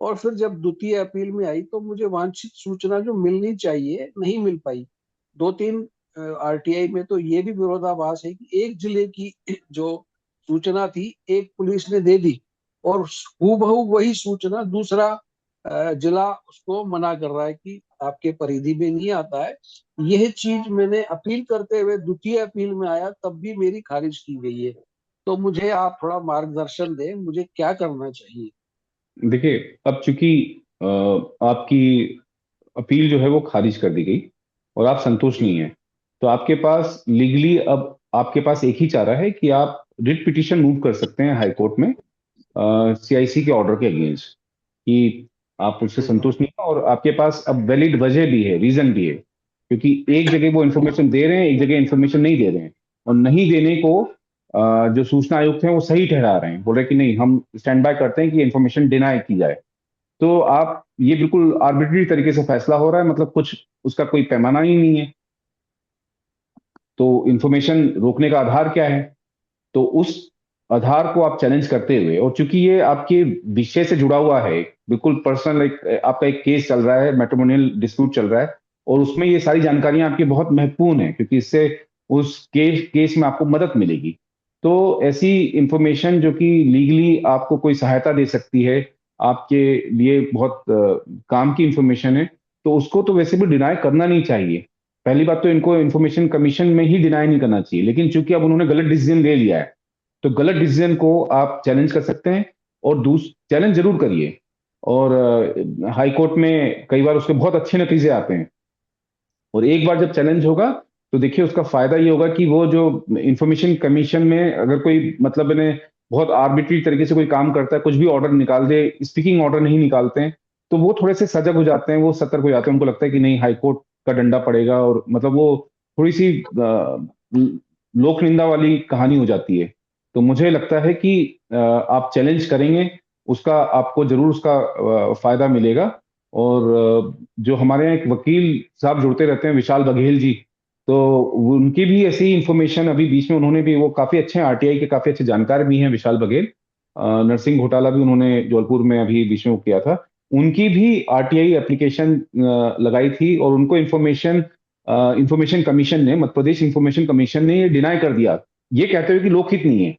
और फिर जब द्वितीय अपील में आई तो मुझे वांछित सूचना जो मिलनी चाहिए नहीं मिल पाई। 2-3 आरटीआई में तो ये भी विरोधाभास है कि एक जिले की जो सूचना थी, एक पुलिस ने दे दी, और हूबहू वही सूचना दूसरा जिला उसको मना कर रहा है कि आपके परिधि में नहीं आता है। यह चीज मैंने अपील करते हुए द्वितीय अपील में आया, तब भी मेरी खारिज की गई है। तो मुझे आप थोड़ा मार्गदर्शन दें, मुझे क्या करना चाहिए? देखिए, अब चूंकि आपकी अपील जो है वो खारिज कर दी गई और आप संतुष्ट नहीं है, तो आपके पास लीगली अब आपके पास एक ही चारा है कि आप रिट पिटीशन मूव कर सकते हैं हाई कोर्ट में सीआईसी के ऑर्डर के अगेंस्ट, कि आप उससे संतुष्ट नहीं हैं और आपके पास अब वैलिड वजह भी है, रीजन भी है। क्योंकि एक जगह वो इन्फॉर्मेशन दे रहे हैं, एक जगह इन्फॉर्मेशन नहीं दे रहे हैं, और नहीं देने को जो सूचना आयुक्त हैं वो सही ठहरा रहे हैं, बोल रहे हैं कि नहीं, हम स्टैंड बाय करते हैं कि इन्फॉर्मेशन डिनाई की जाए। तो आप ये बिल्कुल आर्बिट्री तरीके से फैसला हो रहा है, मतलब कुछ उसका कोई पैमाना ही नहीं है। तो इन्फॉर्मेशन रोकने का आधार क्या है? तो उस आधार को आप चैलेंज करते हुए, और चूंकि ये आपके विषय से जुड़ा हुआ है, बिल्कुल पर्सनल, एक आपका एक केस चल रहा है, मैट्रिमोनियल डिस्प्यूट चल रहा है, और उसमें ये सारी जानकारियां आपकी बहुत महत्वपूर्ण है, क्योंकि इससे उस केस में आपको मदद मिलेगी। तो ऐसी इंफॉर्मेशन जो कि लीगली आपको कोई सहायता दे सकती है, आपके लिए बहुत काम की इंफॉर्मेशन है, तो उसको तो वैसे भी डिनाई करना नहीं चाहिए। पहली बात तो इनको इंफॉर्मेशन कमीशन में ही डिनाई नहीं करना चाहिए, लेकिन चूंकि अब उन्होंने गलत डिसीजन ले लिया है, तो गलत डिसीजन को आप चैलेंज कर सकते हैं, और चैलेंज जरूर करिए। और हाई कोर्ट में कई बार उसके बहुत अच्छे नतीजे आते हैं, और एक बार जब चैलेंज होगा तो देखिए उसका फायदा ये होगा कि वो जो इंफॉर्मेशन कमीशन में अगर कोई मतलब इन्हें बहुत आर्बिट्री तरीके से कोई काम करता है, कुछ भी ऑर्डर निकाल दे, स्पीकिंग ऑर्डर नहीं निकालते हैं, तो वो थोड़े से सजग हो जाते हैं, वो सतर्क हो जाते हैं, उनको लगता है कि नहीं, हाई कोर्ट का डंडा पड़ेगा, और मतलब वो थोड़ी सी लोक निंदा वाली कहानी हो जाती है। तो मुझे लगता है कि आप चैलेंज करेंगे, उसका आपको जरूर उसका फायदा मिलेगा। और जो हमारे यहाँ एक वकील साहब जुड़ते रहते हैं, विशाल बघेल जी, तो उनकी भी ऐसी इंफॉर्मेशन अभी बीच में उन्होंने भी, वो काफी अच्छे हैं, आरटीआई के काफी अच्छे जानकार भी हैं विशाल बघेल, नरसिंह घोटाला भी उन्होंने जौलपुर में अभी बीच में किया था, उनकी भी आरटीआई एप्लीकेशन लगाई थी, और उनको इंफॉर्मेशन कमीशन ने, मध्य प्रदेश इंफॉर्मेशन कमीशन ने ये डिनाई कर दिया, ये कहते हुए कि लोकहित नहीं है।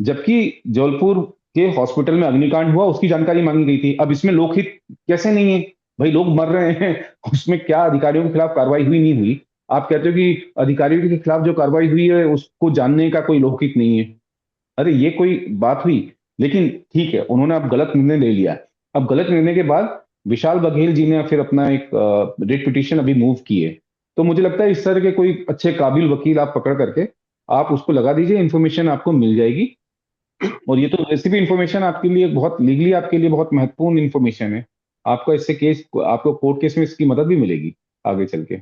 जबकि जौलपुर के हॉस्पिटल में अग्निकांड हुआ, उसकी जानकारी मांगी गई थी। अब इसमें लोकहित कैसे नहीं है? भाई लोग मर रहे हैं, उसमें क्या अधिकारियों के खिलाफ कार्रवाई हुई नहीं हुई? आप कहते हो कि अधिकारियों के खिलाफ जो कार्रवाई हुई है उसको जानने का कोई लोकहित नहीं है। अरे ये कोई बात हुई? लेकिन ठीक है, उन्होंने अब गलत निर्णय ले लिया। अब गलत निर्णय के बाद विशाल बघेल जी ने फिर अपना एक रिट पिटीशन अभी मूव की है। तो मुझे लगता है इस तरह के कोई अच्छे काबिल वकील आप पकड़ करके आप उसको लगा दीजिए, इन्फॉर्मेशन आपको मिल जाएगी। और ये तो वैसे भी इन्फॉर्मेशन आपके लिए बहुत लीगली, आपके लिए बहुत महत्वपूर्ण इन्फॉर्मेशन है। आपका इससे केस, आपको कोर्ट केस में इसकी मदद भी मिलेगी आगे चल के।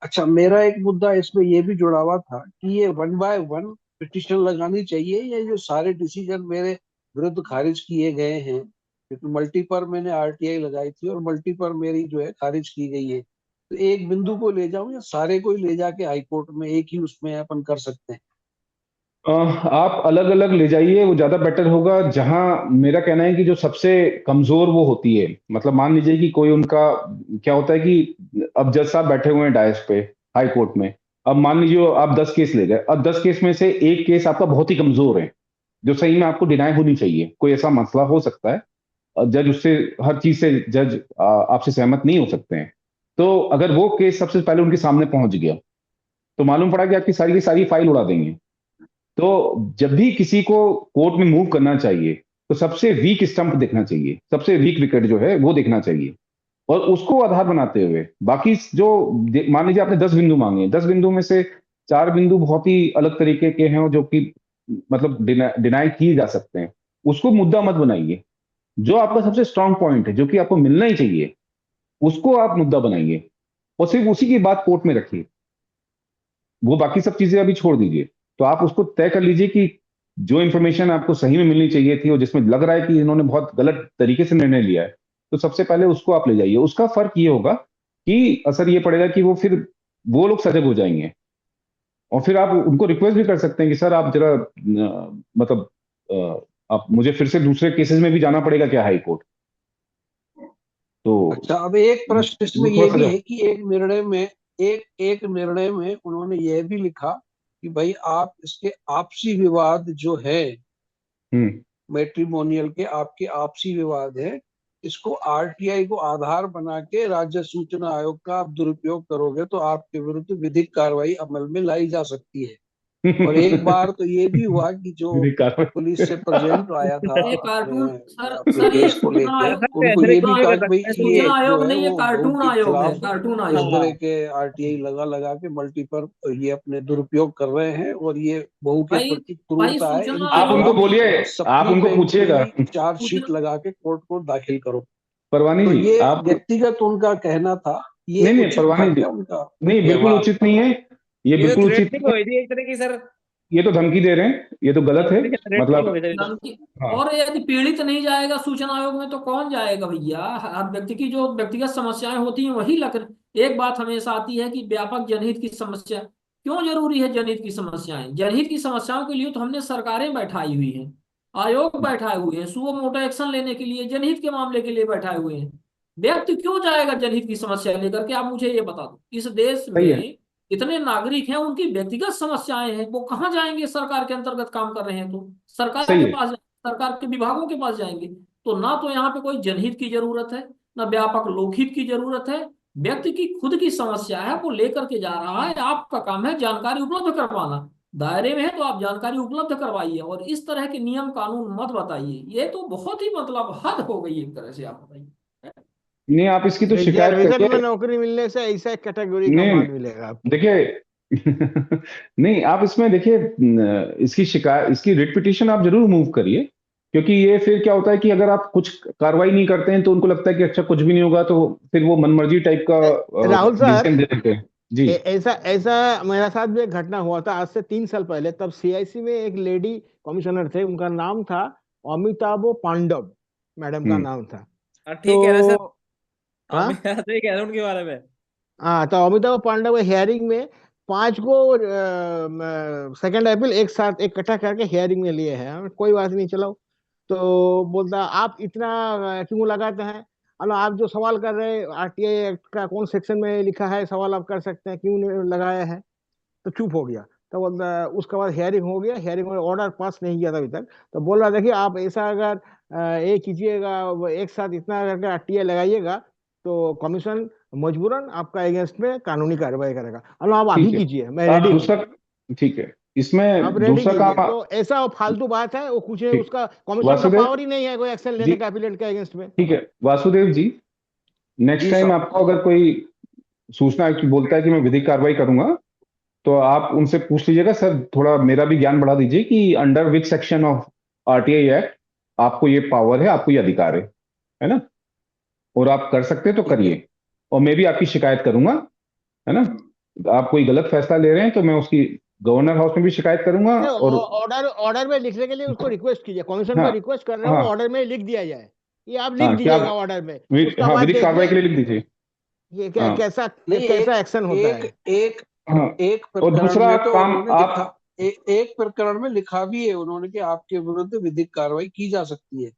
अच्छा, मेरा एक मुद्दा इसमें ये भी जुड़ा हुआ था कि ये 1 बाय 1 पिटिशन लगानी चाहिए, या जो सारे डिसीजन मेरे विरुद्ध खारिज किए गए हैं, क्योंकि मल्टी पर मैंने आरटीआई लगाई थी और मल्टी पर मेरी जो है खारिज की गई है, तो एक बिंदु को ले जाऊं या सारे को ही ले जाके हाई कोर्ट में एक ही उसमें अपन कर सकते हैं? आप अलग अलग ले जाइए, वो ज्यादा बेटर होगा। जहां मेरा कहना है कि जो सबसे कमजोर वो होती है, मतलब मान लीजिए कि कोई उनका क्या होता है कि अब जज साहब बैठे हुए हैं डायस पे हाई कोर्ट में। अब मान लीजिए आप 10 केस ले गए, अब 10 केस में से एक केस आपका बहुत ही कमजोर है, जो सही में आपको डिनाई होनी चाहिए, कोई ऐसा मसला हो सकता है, और जज उससे हर चीज से जज आपसे सहमत नहीं हो सकते हैं। तो अगर वो केस सबसे पहले उनके सामने पहुंच गया, तो मालूम पड़ा कि आपकी सारी की सारी फाइल उड़ा देंगे। तो जब भी किसी को कोर्ट में मूव करना चाहिए, तो सबसे वीक स्टंप देखना चाहिए, सबसे वीक विकेट जो है वो देखना चाहिए, और उसको आधार बनाते हुए बाकी जो, मान लीजिए आपने 10 बिंदु मांगे, 10 बिंदु में से 4 बिंदु बहुत ही अलग तरीके के हैं, और जो कि मतलब डिनाई किए जा सकते हैं, उसको मुद्दा मत बनाइए। जो आपका सबसे स्ट्रांग पॉइंट है, जो कि आपको मिलना ही चाहिए, उसको आप मुद्दा बनाइए, और सिर्फ उसी की बात कोर्ट में रखिए। वो बाकी सब चीजें अभी छोड़ दीजिए। तो आप उसको तय कर लीजिए कि जो इंफॉर्मेशन आपको सही में मिलनी चाहिए थी, और जिसमें लग रहा है कि इन्होंने बहुत गलत तरीके से निर्णय लिया है, तो सबसे पहले उसको आप ले जाइए। उसका फर्क ये होगा कि असर ये पड़ेगा कि वो फिर वो लोग सजग हो जाएंगे, और फिर आप उनको रिक्वेस्ट भी कर सकते हैं कि सर आप जरा मतलब आप मुझे फिर से दूसरे केसेस में भी जाना पड़ेगा क्या हाई कोर्ट? तो अच्छा, अब एक प्रश्न इसमें वो ये थोड़ा भी सा, है कि एक निर्णय में उन्होंने ये भी लिखा कि भाई आप इसके आपसी विवाद जो है, हम्म, मैट्रिमोनियल के आपके आपसी विवाद है, इसको आरटीआई को आधार बना के राज्य सूचना आयोग का आप दुरुपयोग करोगे तो आपके विरुद्ध विधिक कार्रवाई अमल में लाई जा सकती है। और एक बार तो ये भी हुआ कि जो मेरी पुलिस से प्रेजेंट आया था ये कार्टून, सर अपने सर ये केस को सूचना लेके, आयोग, उनको ये भी सूचना कहा आयोग, कि भाई ये सूचना जो आयोग है नहीं, ये वो कार्टून उनके आयोग है, खिलाफ कार्टून इस आयोग। तरह के आरटीआई लगा के मल्टी पर ये अपने दुरुपयोग कर रहे हैं, और ये बहू के भाई प्रति भाई क्रूरता है, सूचना इनके आप उनको आयोग खिलाफ ने, बोलिए, आप उनको पूछिएगा। सप्लीमेंट्री चार्जशीट सूचना, लगा के कोर्ट को दाखिल करो। परवानी तो जी ये आप, व्यक्तिगत उनका कहना था, ये नहीं नहीं उचित था परवानी जी, क्या उनका नहीं बिल्कुल व्यवहार? उचित नहीं है, ये ये तो बिल्कुल उचित थ्रेटनिंग नहीं हुई थी एक तरह की सर। है। ये तो धमकी दे रहे हैं, ये तो गलत है। देखिए थ्रेटनिंग मतलब हो गई सर ये तो। धमकी। हाँ, और यदि पीड़ित नहीं जाएगा सूचना आयोग में तो कौन जाएगा भैया? हर व्यक्ति की जो व्यक्तिगत समस्याएं होती हैं वही लग, एक बात हमेशा आती है कि व्यापक जनहित की समस्या क्यों जरूरी है? जनहित की समस्याएं, जनहित की समस्याओं के लिए तो हमने सरकारें बैठाई हुई हैं, आयोग बैठाए हुए हैं, सुओ मोटो एक्शन लेने के लिए, जनहित के मामले के लिए बैठाए हुए हैं। व्यक्ति क्यों जाएगा जनहित की समस्या लेकर के? आप मुझे ये बता दो, इस देश सही है। में इतने नागरिक हैं, उनकी व्यक्तिगत समस्याएं हैं, वो कहाँ जाएंगे? सरकार के अंतर्गत काम कर रहे हैं तो सरकार सही के है। पास, सरकार के विभागों के पास जाएंगे। तो ना तो यहाँ पे कोई जनहित की जरूरत है, ना व्यापक लोकहित की जरूरत है। व्यक्ति की खुद की समस्या है, वो लेकर के जा रहा है, आपका काम है जानकारी उपलब्ध करवाना। दायरे में है तो आप जानकारी उपलब्ध करवाइए, और इस तरह के नियम कानून मत बताइए। ये तो बहुत ही मतलब हद हो गई एक तरह से, आप बताइए। नहीं, आप इसकी तो शिकायत रिजर्वेशन में करिए। नौकरी मिलने से ऐसा एक कैटेगरी का नहीं माल मिलेगा आपको। देखिए नहीं, आप इसमें देखिए इसकी शिकायत, इसकी रिट पिटीशन आप जरूर मूव करिए, क्योंकि ये फिर क्या होता है कि अगर आप कुछ कार्रवाई नहीं करते हैं तो उनको लगता है कि अच्छा कुछ भी नहीं होगा, तो फिर वो मनमर्जी टाइप का राहुल सर, डिसीजन दे देते हैं जी। ऐसा ऐसा मेरा साथ भी एक घटना हुआ था आज से 3 साल पहले। तब सीआईसी में एक लेडी कमिश्नर थे, उनका नाम था अमिताभ पांडव, मैडम का हम्म, नाम था। हाँ ठीक है ना सर, तो हम हाँ यहाँ से कह रहे हैं उनके बारे में। हाँ, तो अमिताभ पांडव हियरिंग में 5 को 2 अप्रैल एक साथ इकट्ठा करके हियरिंग में लिए हैं। कोई बात नहीं, चलो। तो बोलता आप इतना क्यों लगाते हैं? अलो, आप जो सवाल कर रहे हैं आरटीआई एक्ट का कौन सेक्शन में लिखा है, सवाल आप कर सकते हैं, क्यों नहीं लगाया है? तो चुप हो गया। तो बोलता, उसके बाद हियरिंग हो गया, हियरिंग में ऑर्डर पास नहीं किया था अभी तक। तो बोल रहा, देखिए आप ऐसा अगर ये कीजिएगा, एक साथ इतना करके आरटीआई लगाइएगा, तो कमीशन मजबूरन आपका अगेंस्ट में कानूनी कार्रवाई करेगा। अलो, आप अभी ठीक है। कीजिए, मैं आप रेडी हूँ। दूसरा, ठीक है, इसमें आप रेडी दूसरा कीजिए। काम तो ऐसा फालतू बात है, वो कुछ ठीक, उसका कमीशन का वासुदेव पावर ही नहीं है कोई एक्शन जी, लेने का एफिलिएट के अगेंस्ट में। ठीक है वासुदेव जी, नेक्स्ट जी टाइम साहब। आपको अगर कोई सूचना की बोलता है कि मैं विधिक कार्रवाई करूंगा, तो आप उनसे पूछ लीजिएगा, सर थोड़ा मेरा भी ज्ञान बढ़ा दीजिए कि under which section of RTI act आपको ये पावर है, आपको ये अधिकार है ना, और आप कर सकते हैं तो ठीक है। करिए, और मैं भी आपकी शिकायत करूंगा, है ना। आप कोई गलत फैसला ले रहे हैं तो मैं उसकी गवर्नर हाउस में भी शिकायत करूंगा, और ऑर्डर ऑर्डर में लिखने के लिए उसको रिक्वेस्ट कीजिए, कमीशन हाँ को रिक्वेस्ट कर रहे हो हाँ ऑर्डर में लिख दिया जाए। ये आप लिख हाँ, क्या दीजिएगा ऑर्डर में, उसका हाँ बाद विधिक कार्रवाई के देखिए लिए लिख दीजिए। ये हाँ कैसा नहीं, कैसा एक्शन होता एक है। एक हाँ, एक और प्रकरण दूसरा में तो काम उन्होंने आप लिखा, एक प्रकरण में लिखा भी है उन्होंने कि आपके विरुद्ध विधिक कार्रवाई की जा सकती है।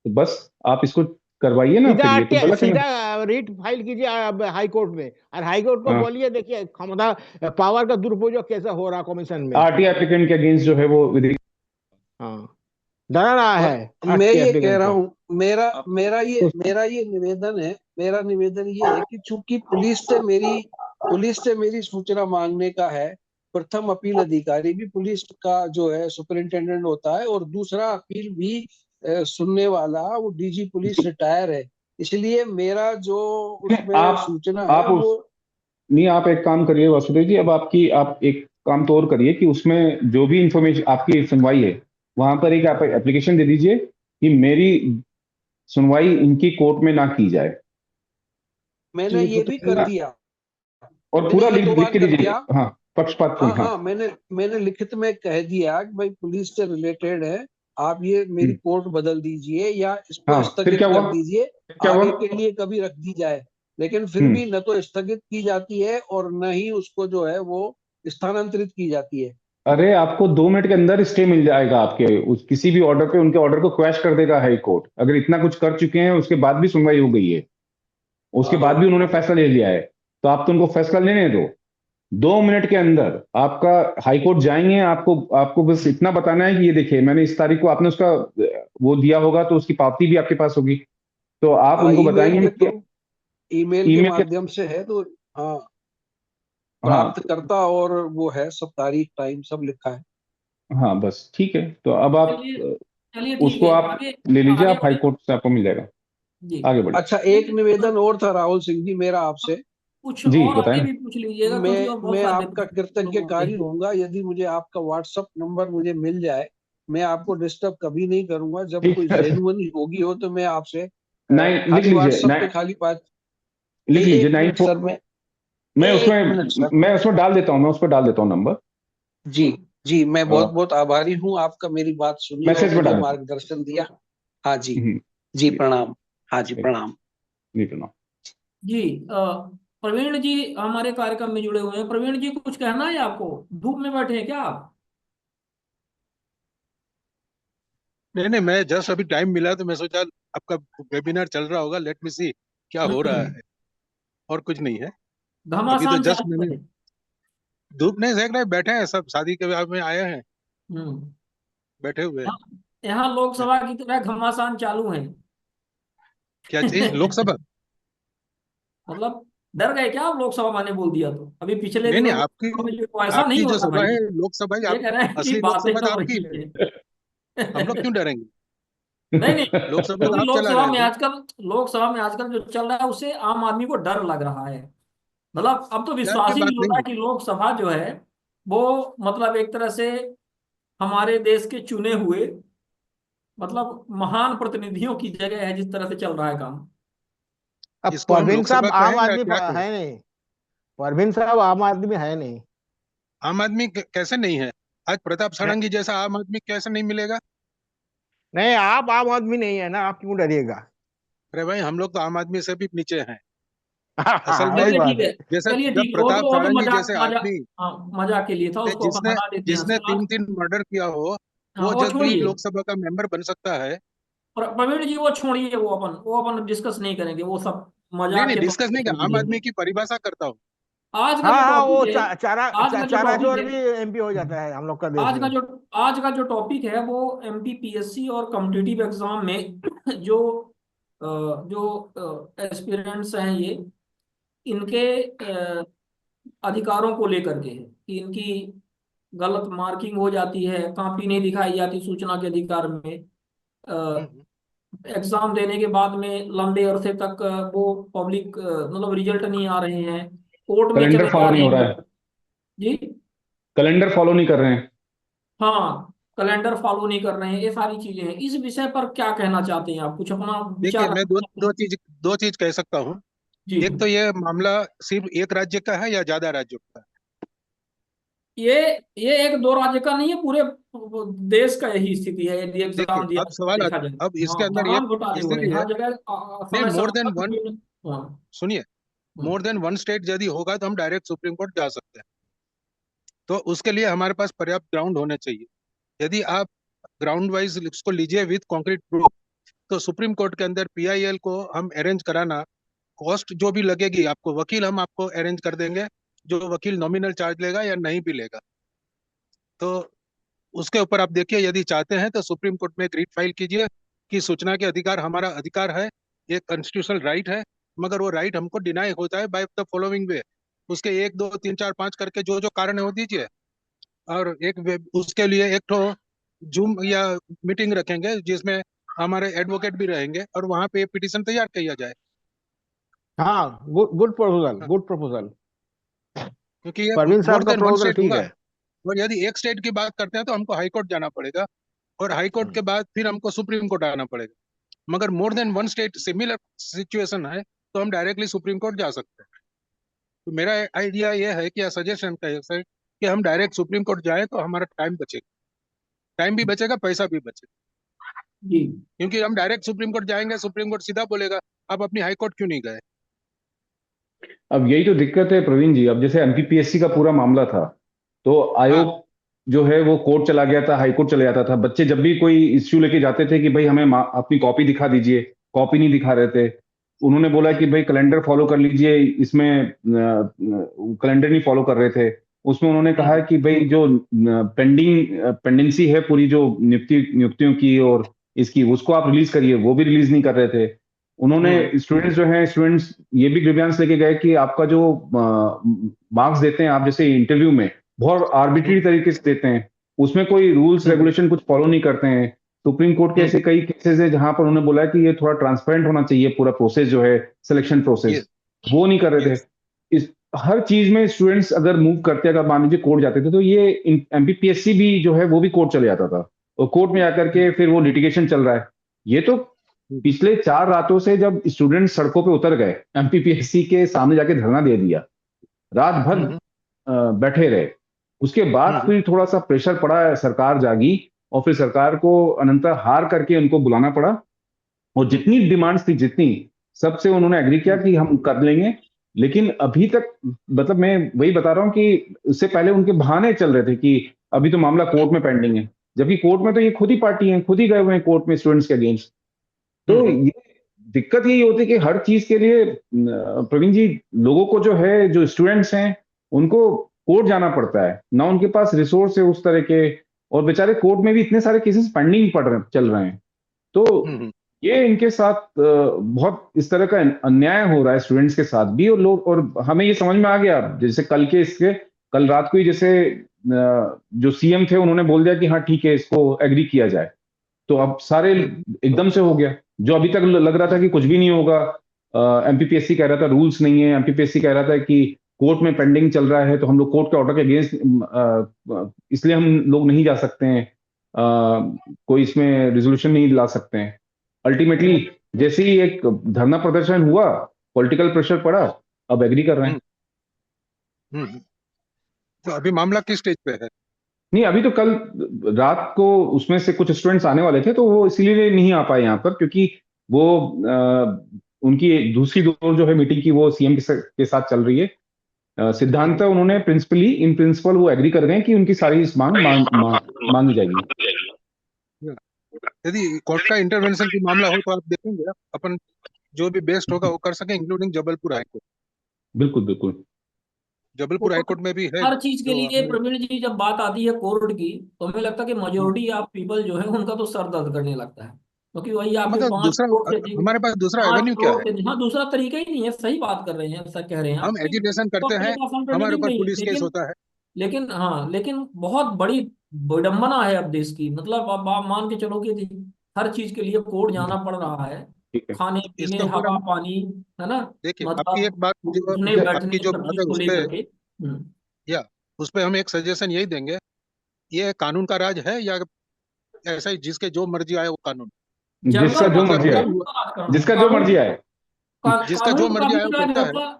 बस आप इसको करवाइए ना, फिर ये तो गलत है ना। सीधा रीट फाइल कीजिए हाई कोर्ट में, और हाई कोर्ट को हाँ, बोलिए देखिए क्षमता पावर का दुरुपयोग कैसे हो रहा कमीशन में। आरटीआई एप्लीकेंट के अगेंस्ट जो है वो विधिक, हाँ, डरा रहा और है मैं आपके ये कह एप्लीकेंट रहा को। हूँ, मेरा ये निवेदन है, मेरा निवेदन ये है कि चूंकि पुलिस से मेरी सूचना मांगने का है, प्रथम अपील अधिकारी भी पुलिस का जो है सुपरिंटेंडेंट होता है, और दूसरा अपील भी सुनने वाला वो डीजी पुलिस रिटायर है, इसलिए मेरा जो उसमें सूचना है आप वो नहीं, आप एक काम करिए वासुदेव जी, अब आप एक काम तो और करिए कि उसमें जो भी इंफॉर्मेशन आपकी सुनवाई है, वहां पर एक आप एप्लीकेशन दे दीजिए कि मेरी सुनवाई इनकी कोर्ट में ना की जाए, मैंने ये भी कर ना, दिया, और मैंने पूरा ये लिख 2 लिख बार के कर दीजिए। दिया। हाँ, पक्षपात हाँ पूर्ण, हाँ। हाँ, मैंने लिखित में कह दिया कि भाई पुलिस से रिलेटेड है, आप ये मेरी कोर्ट बदल दीजिए या इसको हाँ, फिर स्थगित क्या हुआ, कर दीजिए, क्या हुआ? आगे के लिए कभी रख दी जाए, लेकिन फिर भी न तो स्थगित की जाती है और न ही उसको जो है वो स्थानांतरित की जाती है। अरे आपको 2 मिनट के अंदर स्टे मिल जाएगा आपके किसी भी ऑर्डर पे, उनके ऑर्डर को क्वैश कर देगा हाई कोर्ट, अगर इतना कुछ कर चुके हैं उसके बाद भी सुनवाई हो गई है, उसके बाद भी उन्होंने फैसला ले लिया है, तो आप तो उनको फैसला लेने दो। 2 मिनट के अंदर आपका हाई कोर्ट जाएंगे, आपको आपको बस इतना बताना है कि ये देखिए मैंने इस तारीख को, आपने उसका वो दिया होगा तो उसकी पावती भी आपके पास होगी, तो आप उनको ईमेल के बताएंगे कि थ्रू, ईमेल के ईमेल के, माध्यम से है तो हाँ, हाँ प्राप्तकर्ता और वो है सब, तारीख टाइम सब लिखा है। हाँ, बस ठीक है, तो अब आप चलिए चलिए ठीक उसको है, आप आगे ले लीजिए, आगे आप हाई बढ़े कोर्ट से आपको मिल जाएगा, जी। आगे बढ़िए। अच्छा, एक निवेदन और था राहुल सिंह जी मेरा आपसे, कुछ जी और बताएं आगे ना। भी पूछ लीजिएगा, क्योंकि और मैं बहुत मैं सारे आपका लोग होंगे। कृतज्ञकारी होऊंगा यदि मुझे आपका व्हाट्सएप नंबर मुझे मिल जाए, मैं आपको डिस्टर्ब कभी नहीं करूंगा, जब ठीक कोई है, जेन्युइन होगी हो तो मैं आपसे नाइन लिख खाली लीजिए, व्हाट्सएप पे खाली बात। लिख लीजिए एक नाइन मिनट फोर, सर, एक मिनट सर, मैं उसमें डाल देता हूँ, मैं उस पर डाल देता हूँ नंबर, जी जी, मैं बहुत बहुत आभारी हूँ आपका, मेरी बात सुनी और मैसेज में मुझे डाल देता मार्गदर्शन दिया। हाँ जी, हूँ। जी प्रणाम। हाँ जी प्रणाम। नहीं तो ना। जी प्रवीण जी हमारे कार्यक्रम में जुड़े हुए हैं। प्रवीण जी कुछ कहना है आपको? धूप में बैठे हैं क्या आप? नहीं नहीं, मैं जस्ट अभी टाइम मिला तो मैं सोचा आपका वेबिनार चल रहा होगा, लेट मी सी क्या हो रहा है, और कुछ नहीं है। अभी तो घमासान जस्ट चालू मैंने है। धूप नहीं सेक रहे, बैठे हैं सब, शादी के ब्याह में आए हैं, हम्म बैठे हुए हैं। यहाँ यहाँ लोकसभा की तरह घमासान चालू है। क्या चीज, लोकसभा? मतलब डर गए क्या आप? लोकसभा मैंने बोल दिया तो अभी पिछले नहीं नहीं, दिनों आपकी में जो ऐसा नहीं आपकी जो होता सभा भाई। है लोकसभा ही, ये आप कह रहे हैं कि असली बातें लोकसभा तो हो आपकी रही है, है। हम लोग क्यों डरेंगे? नहीं नहीं, लोकसभा तो क्योंकि आप चला रहे थे। लोकसभा में आजकल जो चल रहा है उससे आम आदमी को डर लग रहा है। मतलब अब तो डर विश्वास की ही बात नहीं नहीं होता है। कि लोकसभा जो है वो मतलब एक तरह से हमारे देश के चुने हुए मतलब महान प्रतिनिधियों की जगह है, जिस तरह से चल रहा है काम। अब इसको हम परवीन साहब लोकसभा आम कहें या आदमी क्या कहें? है नहीं, परवीन साहब आम आदमी है नहीं। आम आदमी कैसे नहीं है? आज प्रताप षडंगी जैसा आम आदमी कैसे नहीं मिलेगा? नहीं, आप आम आदमी नहीं है ना, आप क्यों डरिएगा। अरे भाई, हम लोग तो आम आदमी से भी नीचे हैं असल हाँ, में। वही चलिए बात ठीक है। है। जैसे चलिए जब ठीक है, प्रताप वो तो षडंगी मजाक जैसे मजाक, आदमी हाँ मजाक के लिए था, उसको अपन जिसने हटा देते हैं जिसने हंसी। आज 3 मर्डर किया हो, हाँ वो वो जब भी छोड़िए, लोकसभा का मेंबर बन सकता है। प्रवीण जी वो छोड़िए, वो अपन डिस्कस नहीं करेंगे वो सब, नहीं मजाक नहीं, के तौर डिस्कस पे नहीं छोड़ किया, आम दीजिए। आदमी की परिभाषा करता हूँ। आज का हाँ जो हाँ, टॉपिक वो है, आज का जो चारा टॉपिक चोर है, भी एमपी हो जाता है हम लोग का देश आज का में। जो आज का जो टॉपिक है वो एमपीपीएससी और कॉम्पिटिटिव एग्जाम में जो एस्पिरेंट्स हैं ये, इनके अधिकारों को लेकर के है कि इनकी गलत मार्किंग हो जाती है, कॉपी नहीं दिखाई जाती सूचना के अधिकार में, एग्जाम देने के बाद में लंबे अरसे तक वो पब्लिक मतलब रिजल्ट नहीं आ रहे हैं, कोर्ट में कैलेंडर चले जा फॉलो नहीं रहे हो रहा हैं। है, जी कैलेंडर फॉलो नहीं कर रहे हैं। हाँ, कैलेंडर फॉलो नहीं कर रहे हैं, ये सारी चीजें हैं। इस विषय पर क्या कहना चाहते हैं आप, कुछ अपना देखिए, विचार मैं रखना दो चीज कह सकता हूँ। जी। एक तो ये मामला सिर्फ एक राज्य का है या ज्यादा राज्यों का है? ये ये एक दो राज्य का नहीं है, पूरे देश का यही स्थिति है यदि देखिए, एग्जाम दिया अब सवाल देखा आता जाए। है, अब इसके हाँ, अंदर ये तमाम घोटाले हो रहे हैं इसीलिए हर जगह, नहीं, समय मोर समय देन पर वन, विभिन्न। हाँ। सुनिए, मोर देन वन स्टेट यदि होगा तो हम डायरेक्ट सुप्रीम कोर्ट जा सकते हैं। तो उसके लिए हमारे पास पर्याप्त ग्राउंड होने चाहिए। यदि आप ग्राउंड वाइज उसको लीजिए विद कॉन्क्रीट प्रूफ, तो सुप्रीम कोर्ट के अंदर पीआईएल को हम अरेंज कराना, कॉस्ट जो भी लगेगी आपको, वकील हम आपको अरेंज कर देंगे, जो वकील नॉमिनल चार्ज लेगा या नहीं भी लेगा। तो उसके ऊपर आप देखिए, यदि चाहते हैं तो सुप्रीम कोर्ट में एक रीट फाइल कीजिए कि सूचना के अधिकार हमारा अधिकार है, एक कॉन्स्टिट्यूशनल राइट है, मगर वो राइट हमको डिनाई होता है बाय द फॉलोइंग वे। उसके 1 2 3 4 5 करके जो जो कारण है वो दीजिए, और उसके लिए एक तो जूम या मीटिंग रखेंगे जिसमें हमारे एडवोकेट भी रहेंगे, और वहां पे पिटीशन तैयार किया जाए। हाँ, गुड प्रपोजल, गुड प्रपोजल। क्योंकि ये परवीन मोर साहब का देन वन प्रपोजल स्टेट ठीक होगा, है। और यदि एक स्टेट की बात करते हैं तो हमको हाई कोर्ट जाना पड़ेगा, और हाई कोर्ट के बाद फिर हमको सुप्रीम कोर्ट आना पड़ेगा। मगर more than one state similar situation है तो हम डायरेक्टली सुप्रीम कोर्ट जा सकते हैं। तो मेरा आइडिया ये है कि, या सजेशन का है कि हम डायरेक्ट सुप्रीम कोर्ट जाए तो हमारा टाइम बचेगा, टाइम भी बचेगा, पैसा भी बचेगा। जी। क्योंकि हम डायरेक्ट सुप्रीम कोर्ट जाएंगे, सुप्रीम कोर्ट सीधा बोलेगा आप अपनी हाई कोर्ट क्यों नहीं गए। अब यही तो दिक्कत है प्रवीण जी। अब जैसे एमपीपीएससी का पूरा मामला था, तो हाँ, आयोग जो है वो कोर्ट चला गया था, हाई कोर्ट चले जाता था। बच्चे जब भी कोई इश्यू लेके जाते थे कि भाई हमें अपनी कॉपी दिखा दीजिए, कॉपी नहीं दिखा रहे थे। उन्होंने बोला कि भाई कैलेंडर फॉलो कर लीजिए, इसमें कैलेंडर नहीं फॉलो कर रहे थे। उसमें उन्होंने कहा कि भाई जो पेंडेंसी है पूरी, जो नियुक्तियों की और इसकी, उसको आप रिलीज करिए, वो भी रिलीज नहीं कर रहे थे। उन्होंने स्टूडेंट्स जो हैं, स्टूडेंट्स ये भी ग्रीवियंस लेके गए कि आपका जो मार्क्स देते हैं आप जैसे इंटरव्यू में, बहुत आर्बिट्री तरीके से देते हैं, उसमें कोई रूल्स रेगुलेशन कुछ फॉलो नहीं करते हैं। सुप्रीम कोर्ट के ऐसे कई केसेस है जहां पर उन्होंने बोला कि ये थोड़ा ट्रांसपेरेंट होना चाहिए पूरा प्रोसेस जो है, सिलेक्शन प्रोसेस, वो नहीं कर रहे थे। इस हर चीज में स्टूडेंट्स अगर मूव करते, अगर मान लीजिए कोर्ट जाते थे, तो ये एमपीपीएससी भी जो है वो भी कोर्ट चले जाता था, और कोर्ट में आकर के फिर वो लिटिगेशन चल रहा है। ये तो पिछले 4 रातों से जब स्टूडेंट सड़कों पे उतर गए, एमपीपीएससी के सामने जाके धरना दे दिया, रात भर बैठे रहे, उसके बाद फिर थोड़ा सा प्रेशर पड़ा, सरकार जागी, और फिर सरकार को अनंतर हार करके उनको बुलाना पड़ा, और जितनी डिमांड्स थी, जितनी, सबसे उन्होंने एग्री किया कि हम कर लेंगे। लेकिन अभी तक, मतलब मैं वही बता रहा हूं कि उससे पहले उनके बहाने चल रहे थे कि अभी तो मामला कोर्ट में पेंडिंग है, जबकि कोर्ट में तो ये खुद ही पार्टी है, खुद ही गए हुए हैं कोर्ट में स्टूडेंट्स के अगेंस्ट। तो ये दिक्कत यही होती है कि हर चीज के लिए प्रवीण जी, लोगों को जो है, जो स्टूडेंट्स हैं, उनको कोर्ट जाना पड़ता है, ना उनके पास रिसोर्स है उस तरह के, और बेचारे कोर्ट में भी इतने सारे केसेस पेंडिंग चल रहे हैं। तो ये इनके साथ बहुत इस तरह का अन्याय हो रहा है स्टूडेंट्स के साथ भी, और लोग, और हमें ये समझ में आ गया जैसे कल रात को ही जैसे जो सीएम थे उन्होंने बोल दिया कि हाँ ठीक है, इसको एग्री किया जाए, तो अब सारे एकदम से हो गया। जो अभी तक लग रहा था कि कुछ भी नहीं होगा, एमपीपीएससी कह रहा था रूल्स नहीं है, एमपीपीएससी कह रहा था कि कोर्ट में पेंडिंग चल रहा है, तो हम लोग कोर्ट के ऑर्डर के अगेंस्ट, इसलिए हम लोग नहीं जा सकते हैं, कोई इसमें रिजोल्यूशन नहीं ला सकते हैं। अल्टीमेटली जैसे ही एक धरना प्रदर्शन हुआ, पॉलिटिकल प्रेशर पड़ा, अब एग्री कर रहे हैं। तो अभी मामला किस स्टेज पे है? नहीं, अभी तो कल रात को उसमें से कुछ स्टूडेंट्स आने वाले थे, तो वो इसीलिए नहीं आ पाए यहाँ पर, क्योंकि वो उनकी दूसरी दौर जो है मीटिंग की, वो सीएम के साथ चल रही है। सिद्धांत उन्होंने प्रिंसिपली, इन प्रिंसिपल वो एग्री कर गए कि उनकी सारी इस मांगी जाएगी। यदि कोर्ट का इंटरवेंशन की मामला हो तो आप देखेंगे, अपन जो भी बेस्ट होगा वो कर सके, इंक्लूडिंग जबलपुर हाईकोर्ट। बिल्कुल बिल्कुल, जबलपुर हाईकोर्ट में भी है। हर चीज के लिए प्रवीण जी जब बात आती है कोर्ट की, तो हमें लगता है कि मेजोरिटी ऑफ पीपल जो है उनका तो सर दर्द करने लगता है, क्योंकि वही आपके मतलब 5 करोड़ से हमारे पास दूसरा एवेन्यू क्या है? हाँ, दूसरा तरीका ही नहीं है, सही बात कर रहे हैं, ऐसा कह रहे हैं हम आप, एजुटेशन तो करते अपने हैं, पास हमारे alternative ऊपर नहीं है। पुलिस केस लेकिन होता है। लेकिन हाँ, लेकिन बहुत बड़ी विडंबना है अब देश की। मतलब अब आप मान के चलो कि हर चीज के लिए कोर्ट जाना पड़ रहा है, ठीक है। खाने पीने, इसके ऊपर हवा हम पानी, है ना, देखिए, आपकी एक मतलब बात उठने जो बैठने आपकी जो सब बात चीज है को उस पे, लेकर के। या उस पे हम एक सजेशन यही देंगे, ये कानून का राज है या ऐसा ही जिसके जो मर्जी आए वो कानून? जिसका जंगल जो में अगर मर्जी आए, वही कानून हुआ, का राज करना है। जिसका जो मर्जी आए। जिसका जो कानून का मर्जी भी आए वो राज करता है। होता,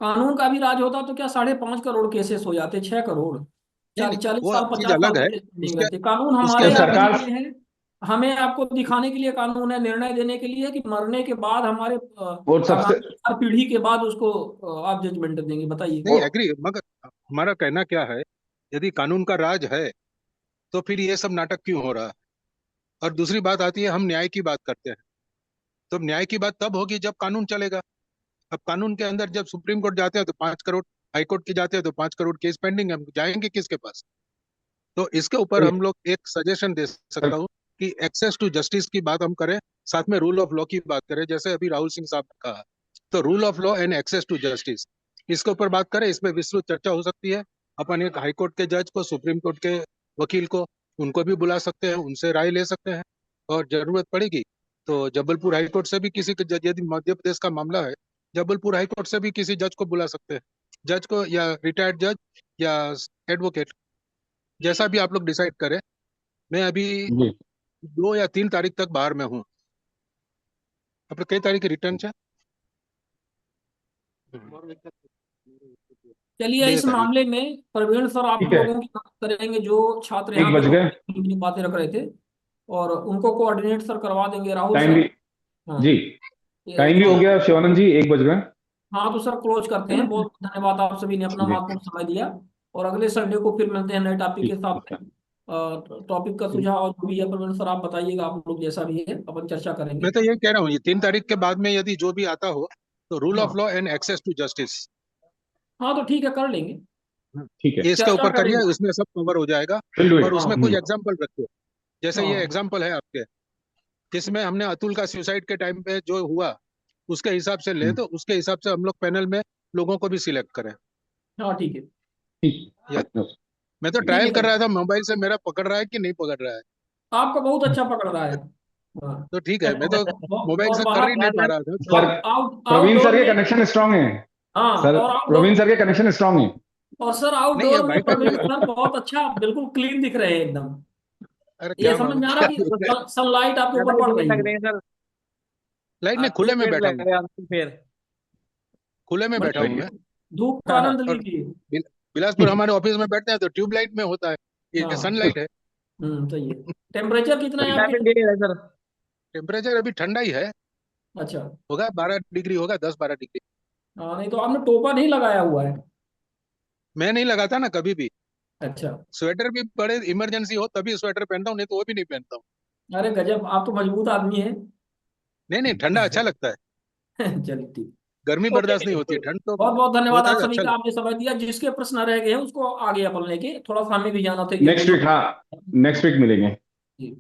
कानून का भी राज होता तो क्या 5.5 करोड़ केसेस हो जाते, 6 करोड़, नहीं नहीं, 40 वो साल चीज 50 साल अलग है। तक नहीं उसके रहते। कानून उसके तो हमारे आपके सरकार, लिए है, हमें आपको दिखाने के लिए कानून है, निर्णय देने के लिए कि मरने के बाद हमारे और सबसे, आगामी 4 पीढ़ी के बाद उसको आप जजमेंट देंगे। बताइए। नहीं और एग्री, मगर हमारा कहना क्या है, यदि कानून का राज है तो फिर ये सब नाटक क्यों हो रहा है? और दूसरी बात आती है, हम न्याय की बात करते हैं, तो न्याय की बात तब होगी जब कानून चलेगा। अब कानून के अंदर जब सुप्रीम कोर्ट जाते हैं तो 5 करोड़, हाई कोर्ट के जाते हैं तो 5 करोड़ केस पेंडिंग है, हम जाएंगे किसके पास? तो इसके ऊपर हम लोग एक सजेशन दे सकता हूँ कि एक्सेस टू जस्टिस की बात हम करें, साथ में रूल ऑफ लॉ की बात करें, जैसे अभी राहुल सिंह साहब ने कहा। तो rule of law and access to justice, इसके ऊपर बात करें, इस पर विस्तृत चर्चा हो सकती है। अपन एक हाई कोर्ट के जज को, सुप्रीम कोर्ट के वकील को, उनको भी बुला सकते हैं, उनसे राय ले सकते हैं, और जरूरत पड़ेगी तो जबलपुर हाई कोर्ट से भी किसी के जज, यदि मध्य प्रदेश का मामला है, जबलपुर हाई कोर्ट से भी किसी जज को बुला सकते हैं, जज को या रिटायर्ड जज या एडवोकेट, जैसा भी आप लोग डिसाइड करें। मैं अभी जी 2 या 3 तारीख तक बाहर में हूँ। अपने कई तारीख रिटर्न है? चलिए, 2 इस तारीख। मामले में प्रवीण सर आप ठीक है। लोगों की मदद करेंगे, जो छात्र यहाँ 1 पे बज गए, अपनी बातें रख रहे थे, और उनको कोऑर्डिनेट सर करवा देंगे, राहुल टाइम सर। भी, हाँ, जी टाइम भी हो तो गया शिवानंद जी, 1 बज गए। हाँ, तो सर क्लोज करते हैं। बहुत धन्यवाद, आप सभी ने अपना जी महत्वपूर्ण समय दिया, और अगले संडे को फिर मिलते हैं नए टॉपिक के ठीक साथ है। में। टॉपिक का सुझाव जो भी है प्रवीण सर आप बताइएगा, आप लोग जैसा भी है अपन चर्चा करेंगे। मैं तो ये कह रहा हूँ, ये 3 तारीख के बाद में यदि जो भी आता हो, तो रूल ऑफ हाँ law and access to justice, हाँ, तो ठीक है, कर लेंगे, ठीक है, ये इसके चर्चा ऊपर करिए, करेंगे। उसमें सब कवर हो जाएगा। विल डू और इट। उसमें कुछ एग्जाम्पल रखिए, जैसे ये हाँ एग्जाम्पल है आपके, जिसमें हमने अतुल का सुसाइड के टाइम पे जो हुआ उसके हिसाब से ले, तो उसके हिसाब से हम लोग पैनल में लोगों को भी सिलेक्ट करें। हाँ, ठीक है, ठीक। मैं तो ठीक ट्रायल है कर सर, रहा था मोबाइल से, मेरा पकड़ रहा है कि नहीं पकड़ रहा है। आपका बहुत अच्छा पकड़ रहा है। हाँ। तो ठीक है, मैं तो मोबाइल और से कर बाहर ही नहीं पा रहा था। सर, प्रवीण आउटडोर सर के में, कनेक्शन स्ट्रांग है। हाँ, सर, और प्रवीण आउटडोर, सर के कनेक्शन स्ट्रांग है। और सर नहीं है आउटडोर में भाई, प्रवीण सर बहुत अच्छा, बिल्कुल क्लीन दिख रहे हैं एकदम। अरे ये क्या समझ मालूम में आ रहा क्या कि हो रहा है। सनलाइट आपके ऊपर ज्यादा पड़ ही रही लग है। रहे हैं सर। लाइट में टू खुले में पेड़ बैठा लग हूँ, रहे हैं, पेड़। खुले में बैठा हूँ बढ़िया, मैं। धूप का आनंद और लीजिए। बिलासपुर हमारे ऑफिस में बैठते हैं तो ट्यूबलाइट में होता है, ये हाँ, सनलाइट है। सही है। टेम्परेचर कितना है आपके विटामिन यहाँ? डी है सर। टेम्परेचर अभी ठंडा ही है, अच्छा। होगा 12 डिग्री, होगा 10-12 डिग्री। हाँ, नहीं तो आपने टोपा नहीं लगाया हुआ है? मैं नहीं लगाता ना कभी भी, अच्छा। स्वेटर भी बड़े इमरजेंसी हो तभी स्वेटर पहनता हूँ, नहीं तो वो भी नहीं पहनता हूँ। अरे गजब, आप तो मजबूत आदमी है। नहीं नहीं, ठंडा अच्छा लगता है, चलिए ठीक। गर्मी ओके, बर्दाश्त नहीं होती, ठंड तो बहुत बहुत धन्यवाद होता आप है, सभी अच्छा का, लगता आपने समय दिया। जिसके प्रश्न रह गए हैं उसको आगे अपन लेके, थोड़ा सा हमें भी जाना था, एक नेक्स्ट दूसरा। वीक, हाँ नेक्स्ट वीक मिलेंगे। जी।